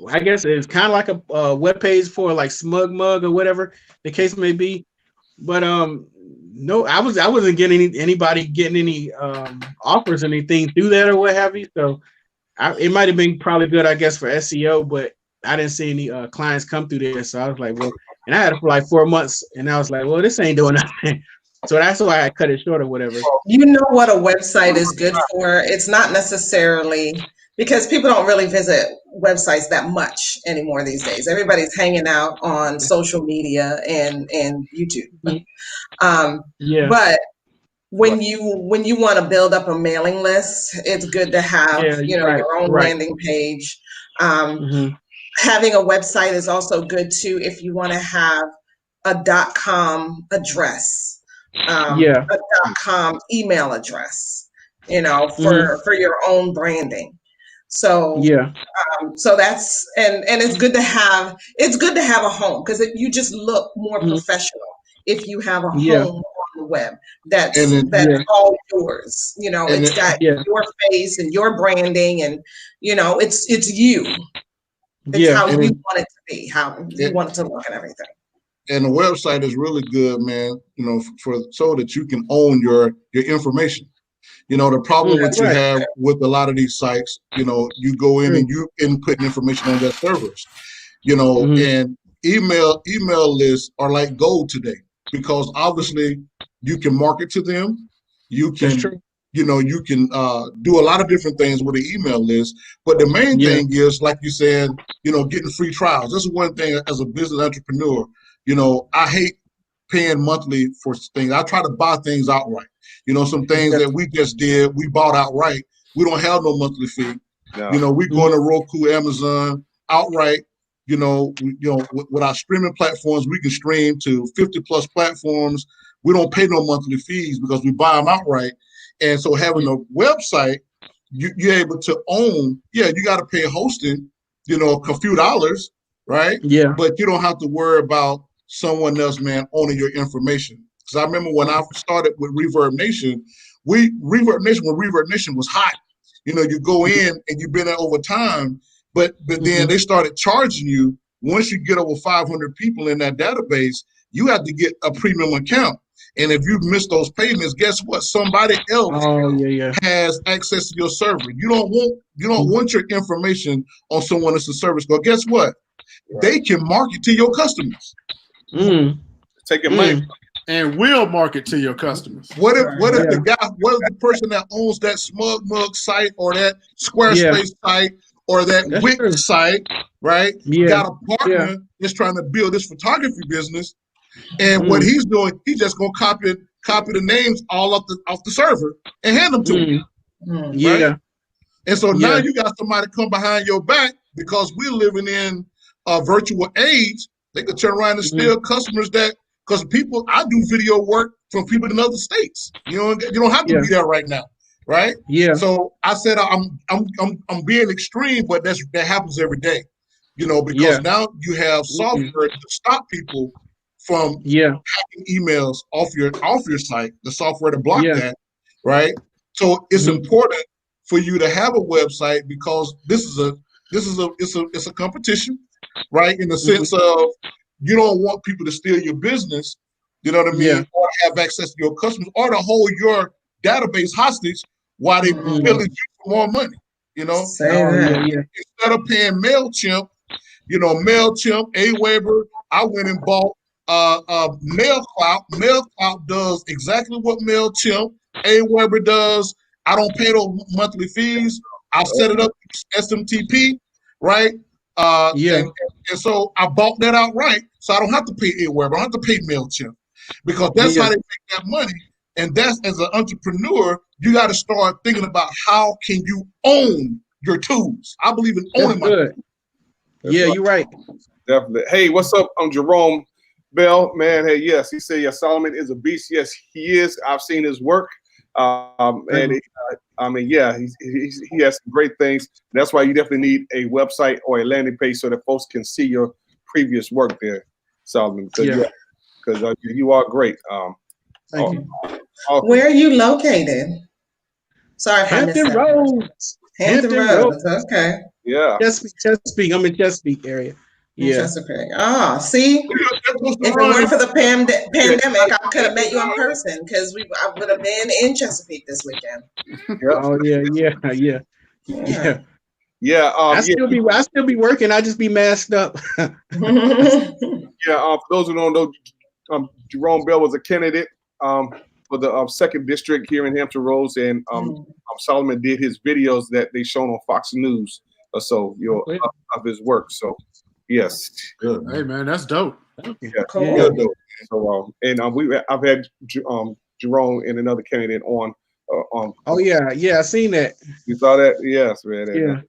[SPEAKER 6] I guess it's kind of like a web page for like SmugMug or whatever the case may be. But no, I wasn't getting anybody getting any offers or anything through that or what have you. So it might have been probably good, I guess, for SEO, but I didn't see any clients come through there. So I was like, well, and I had it for like 4 months, and I was like, well, this ain't doing nothing. So that's why I cut it short or whatever.
[SPEAKER 5] You know what a website is good for? It's not necessarily because people don't really visit websites that much anymore these days. Everybody's hanging out on social media and YouTube.
[SPEAKER 6] Yeah.
[SPEAKER 5] But when you want to build up a mailing list, it's good to have your own landing page. Having a website is also good too if you want to have a .com address, a .com email address, for your own branding. So so that's and it's good to have a home because you just look more professional if you have a home on the web that's all yours. It's got your face and your branding, and it's you. It's how you want it to be, how you want it to look and everything.
[SPEAKER 2] And the website is really good, man, so that you can own your information. The problem that you have with a lot of these sites, you go in and you input information on their servers, and email lists are like gold today because obviously you can market to them. You can, you can do a lot of different things with an email list. But the main thing is, like you said, getting free trials. This is one thing as a business entrepreneur, I hate paying monthly for things. I try to buy things outright. Some things that we just did, we bought outright. We don't have no monthly fee. No. We go to Roku, Amazon outright. With our streaming platforms, we can stream to 50 plus platforms. We don't pay no monthly fees because we buy them outright. And so having a website, you're able to own. Yeah, you got to pay hosting, a few dollars, right?
[SPEAKER 6] Yeah.
[SPEAKER 2] But you don't have to worry about someone else, man, owning your information. Because I remember when I started with Reverb Nation, when Reverb Nation was hot. You go in and you've been there over time, but then they started charging you. Once you get over 500 people in that database, you have to get a premium account. And if you miss those payments, guess what? Somebody else has access to your server. You don't want your information on someone else's service. But guess what? They can market to your customers.
[SPEAKER 1] Take your money.
[SPEAKER 3] And will market to your customers.
[SPEAKER 2] What if the person that owns that SmugMug site or that Squarespace site or that Wix site, right?
[SPEAKER 6] Yeah.
[SPEAKER 2] Got a partner
[SPEAKER 6] Yeah.
[SPEAKER 2] that's trying to build this photography business, and what he's doing, he's just gonna copy the names all off the server and hand them to him,
[SPEAKER 6] Yeah.
[SPEAKER 2] right? And so now
[SPEAKER 6] Yeah.
[SPEAKER 2] you got somebody come behind your back because we're living in a virtual age. They could turn around and steal customers because people, I do video work from people in other states. You don't have to be there right now, right?
[SPEAKER 6] Yeah.
[SPEAKER 2] So I said I'm being extreme, but that happens every day, because now you have software to stop people from hacking emails off your site, the software to block that, right? So it's important for you to have a website because it's a competition, right? In the sense of you don't want people to steal your business, you know what I mean, or have access to your customers, or to hold your database hostage while they billing you for more money, Instead of paying MailChimp, MailChimp, Aweber, I went and bought MailCloud. MailCloud does exactly what MailChimp, Aweber does. I don't pay those monthly fees. I've set it up SMTP, right? And so I bought that outright, so I don't have to pay Aweber. I don't have to pay MailChimp because that's how they make that money. And that's, as an entrepreneur, you got to start thinking about how can you own your tools. I believe in owning my tools.
[SPEAKER 6] Yeah, you're right.
[SPEAKER 1] Definitely. Hey, what's up? I'm Jerome Bell, man. Hey, yes, he said, yes, Solomon is a beast. Yes, he is. I've seen his work. He has some great things. That's why you definitely need a website or a landing page so that folks can see your previous work there, Solomon. Because you are great.
[SPEAKER 6] Thank you.
[SPEAKER 5] Where are you located? Sorry if I missed
[SPEAKER 6] Hampton
[SPEAKER 5] that.
[SPEAKER 6] Roads.
[SPEAKER 5] Hampton Roads. Okay.
[SPEAKER 1] Yeah.
[SPEAKER 6] Chesapeake. I'm in Chesapeake area. Yeah.
[SPEAKER 5] Chesapeake. Oh, see, if it weren't for the pandemic, I could have met you in person because I would have been in Chesapeake this weekend.
[SPEAKER 6] Oh yeah. I still be working. I just be masked up.
[SPEAKER 1] For those who don't know, Jerome Bell was a candidate for the 2nd District here in Hampton Roads, and Solomon did his videos that they shown on Fox News or so, of his work. So, yes.
[SPEAKER 3] Good. Hey, man, that's dope.
[SPEAKER 1] Yeah,
[SPEAKER 5] cool.
[SPEAKER 1] Dope. So, I've had Jerome and another candidate on.
[SPEAKER 6] Oh yeah, I seen that.
[SPEAKER 1] You saw that? Yes, man.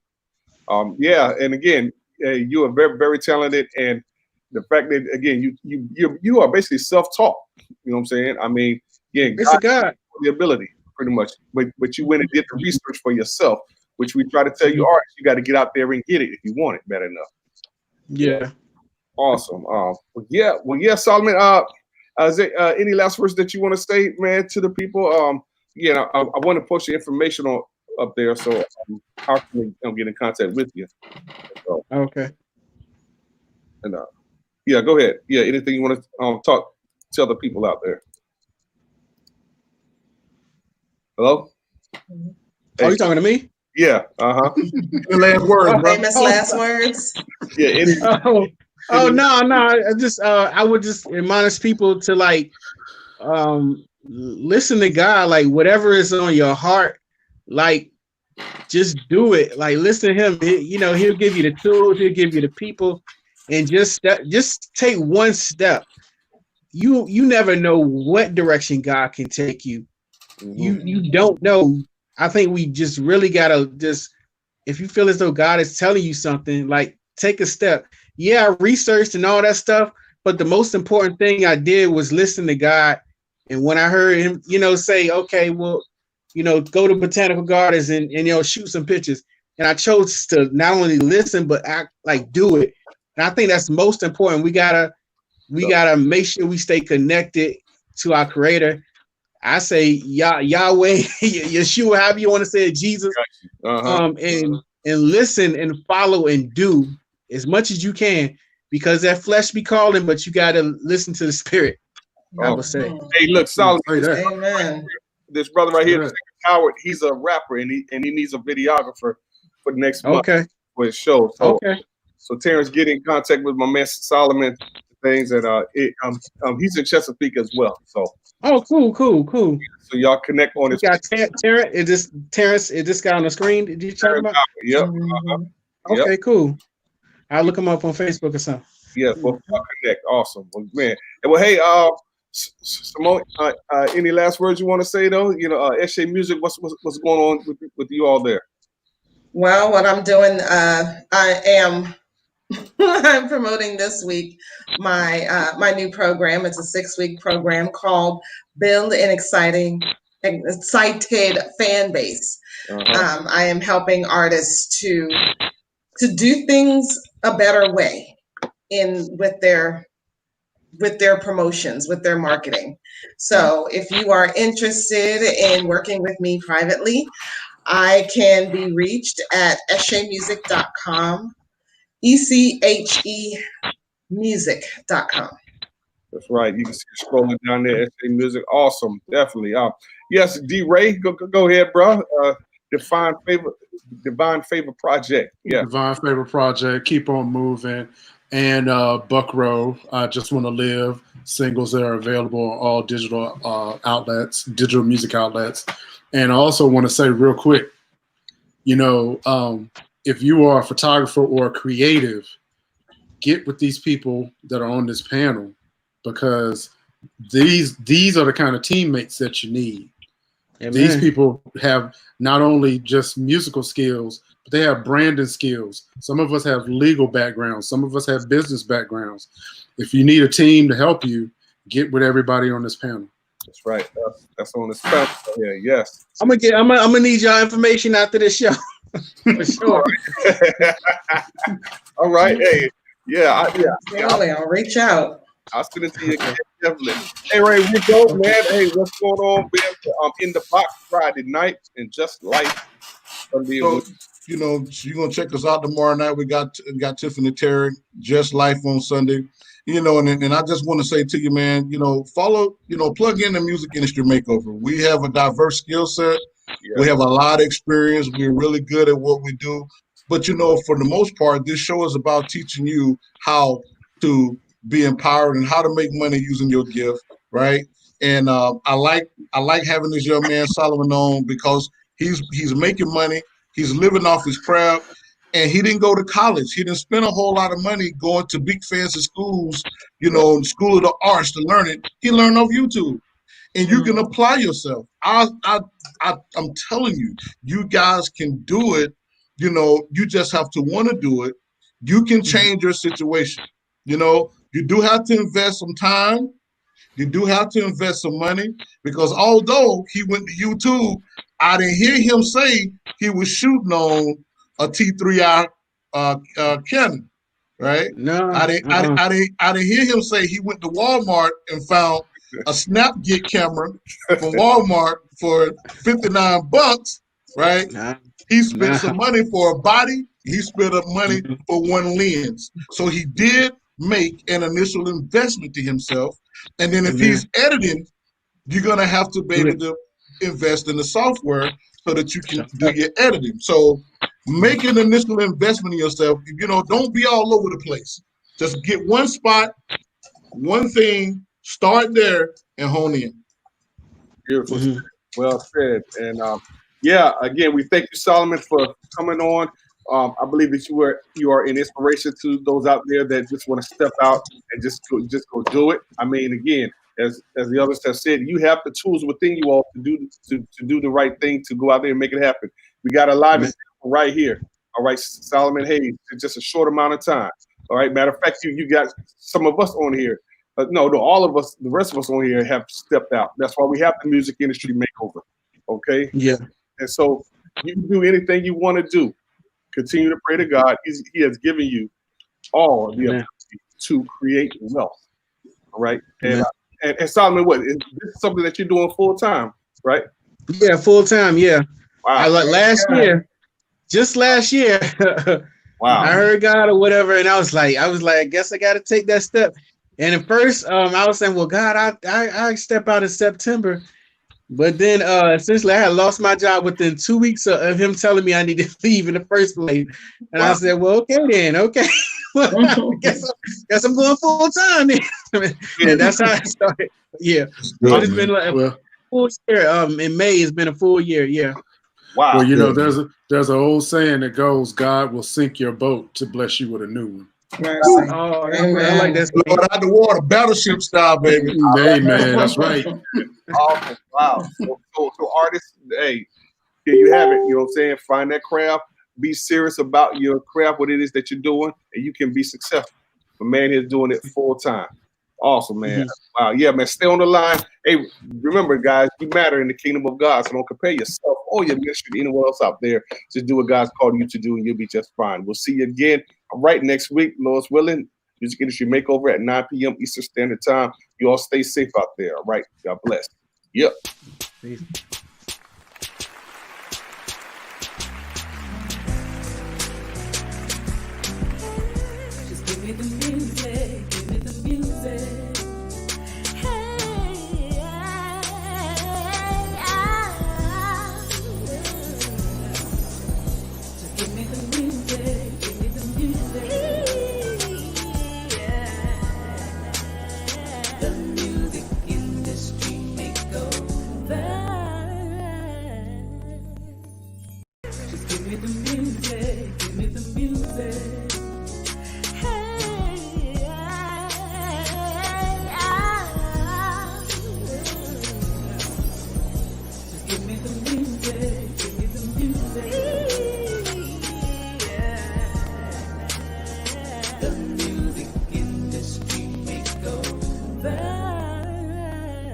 [SPEAKER 1] And again, you are very, very talented, and the fact that again you are basically self-taught. You know what I'm saying? I mean, God. The ability, pretty much. But you went and did the research for yourself, which we try to tell you, artists, you got to get out there and get it if you want it bad enough.
[SPEAKER 6] Yeah.
[SPEAKER 1] Awesome. Solomon. Is there any last words that you want to say, man, to the people? I want to post your information up there, so how can we get in contact with you? So,
[SPEAKER 6] okay.
[SPEAKER 1] And go ahead. Yeah, anything you want to tell the people out there? Hello?
[SPEAKER 6] Are you talking to me?
[SPEAKER 1] Yeah.
[SPEAKER 2] Last words, bro.
[SPEAKER 5] Famous last words.
[SPEAKER 1] Yeah.
[SPEAKER 6] No. I would just admonish people to listen to God. Like whatever is on your heart, just do it. Like listen to Him. He'll give you the tools. He'll give you the people, and just take one step. You never know what direction God can take you. You don't know. I think we just really gotta if you feel as though God is telling you something, take a step. Yeah, I researched and all that stuff, but the most important thing I did was listen to God. And when I heard Him, say, okay, well, go to botanical gardens and shoot some pictures. And I chose to not only listen, but act, do it. And I think that's most important. We gotta make sure we stay connected to our Creator. I say Yahweh, Yeshua, however you want to say it, Jesus, and listen and follow and do as much as you can, because that flesh be calling, but you got to listen to the Spirit. I would say.
[SPEAKER 1] Hey, look, Solomon.
[SPEAKER 5] Amen.
[SPEAKER 1] This brother right here, Howard, he's a rapper, and he needs a videographer for the next month for his show. So, so Terrence, get in contact with my man Solomon. Things that he's in Chesapeake as well. So.
[SPEAKER 6] Oh, cool.
[SPEAKER 1] So y'all connect on his.
[SPEAKER 6] Got Terrence. Is this guy on the screen? Did you talk about?
[SPEAKER 1] Yep.
[SPEAKER 6] Okay, cool. I'll look him up on Facebook or something.
[SPEAKER 1] Yes, well, connect. Awesome, well, man. And well, hey, Simone, any last words you want to say though? You know, Eshe Music, what's going on with you all there?
[SPEAKER 5] Well, what I'm doing, I am I'm promoting this week my new program. It's a 6-week program called Build an Excited Fan Base. I am helping artists to do things a better way with their promotions, with their marketing. So if you are interested in working with me privately, I can be reached at eshemusic.com, ECHEmusic.com.
[SPEAKER 1] That's right. You can see scrolling down there, Eshe Music. Awesome, definitely. Yes, D. Ray, go ahead, bro. Divine Favor Project. Yeah.
[SPEAKER 3] Divine Favor Project. Keep on moving. And Buckrow, I Just Want to Live. Singles that are available on all digital outlets, digital music outlets. And I also want to say real quick, you know, if you are a photographer or a creative, get with these people that are on this panel, because these are the kind of teammates that you need. Amen. These people have not only just musical skills, but they have branding skills. Some of us have legal backgrounds. Some of us have business backgrounds. If you need a team to help you, get with everybody on this panel.
[SPEAKER 1] That's right. That's on the panel. Yeah, yes.
[SPEAKER 6] I'm gonna need y'all information after this show. For sure.
[SPEAKER 1] All right. Hey, yeah.
[SPEAKER 5] I'll reach out.
[SPEAKER 1] I'll send it to you definitely. Hey, Ray, we go, man. Hey, what's going on, man? In the Box Friday night and Just Life.
[SPEAKER 2] So, you know, you're gonna check us out tomorrow night. We got Tiffany Terry, Just Life on Sunday. You know, and I just want to say to you, man, you know, plug in the Music Industry Makeover. We have a diverse skill set. Yeah. We have a lot of experience. We're really good at what we do. But, you know, for the most part, this show is about teaching you how to be empowered and how to make money using your gift, right? And I like having this young man Solomon on, because he's making money. He's living off his craft. And he didn't go to college. He didn't spend a whole lot of money going to big fancy schools, you know, School of the Arts to learn it. He learned off YouTube. And you can apply yourself. I'm telling you, you guys can do it. You know, you just have to want to do it. You can change your situation. You know, you do have to invest some time. You do have to invest some money, because although he went to YouTube, I didn't hear him say he was shooting on a T3i Canon, right?
[SPEAKER 6] No,
[SPEAKER 2] I didn't hear him say he went to Walmart and found a Snapget camera from Walmart for $59, right? He spent some money for a body. He spent up money for one lens. So he did make an initial investment to himself. And then if he's editing, you're gonna have to be able to invest in the software so that you can do your editing. So make an initial investment in yourself. You know, don't be all over the place. Just get one spot, one thing, start there and hone in.
[SPEAKER 1] Beautiful. Well said. And yeah, again, we thank you, Solomon, for coming on. I believe that you are an inspiration to those out there that just want to step out and just go do it. I mean, again, as the others have said, you have the tools within you all to do the right thing, to go out there and make it happen. We got a live example right here. All right, Solomon Hayes, in just a short amount of time. All right, matter of fact, you got some of us on here. No, all of us, the rest of us on here have stepped out. That's why we have the Music Industry Makeover. Okay. Yeah. And so you can do anything you want to do. Continue to pray to God. He has given you all the ability to create wealth. All right. And Solomon, what is this something that you're doing full time, right?
[SPEAKER 6] Yeah, full time. Yeah.
[SPEAKER 1] Wow.
[SPEAKER 6] Just last year.
[SPEAKER 1] Wow.
[SPEAKER 6] I heard God or whatever, and I was like, I guess I got to take that step. And at first, I was saying, well, God, I step out in September. But then essentially I had lost my job within 2 weeks of him telling me I need to leave in the first place. And I said, well, okay then, okay. Well, guess I'm going full time then. And that's how I started. Yeah. But it's been like a full year. In May it's been a full year, yeah.
[SPEAKER 1] Wow.
[SPEAKER 3] Well, you know,
[SPEAKER 2] Yeah.
[SPEAKER 3] there's an old saying that goes, God will sink your boat to bless you with a new one.
[SPEAKER 5] Mercy.
[SPEAKER 6] Oh, I
[SPEAKER 5] Amen.
[SPEAKER 6] like that.
[SPEAKER 2] Lord out the water, battleship style, baby.
[SPEAKER 3] Amen. That's right.
[SPEAKER 1] Awesome. Wow. So artists, hey, here you have it. You know what I'm saying? Find that craft. Be serious about your craft, what it is that you're doing, and you can be successful. The man is doing it full time. Awesome, man. Wow. Yeah, man. Stay on the line. Hey, remember, guys, you matter in the kingdom of God. So don't compare yourself or your ministry to anyone else out there. Just do what God's called you to do, and you'll be just fine. We'll see you again right next week, Lord's willing. Music Industry Makeover at 9 p.m. Eastern Standard Time. You all stay safe out there. All right. God bless. Yep.
[SPEAKER 6] Peace.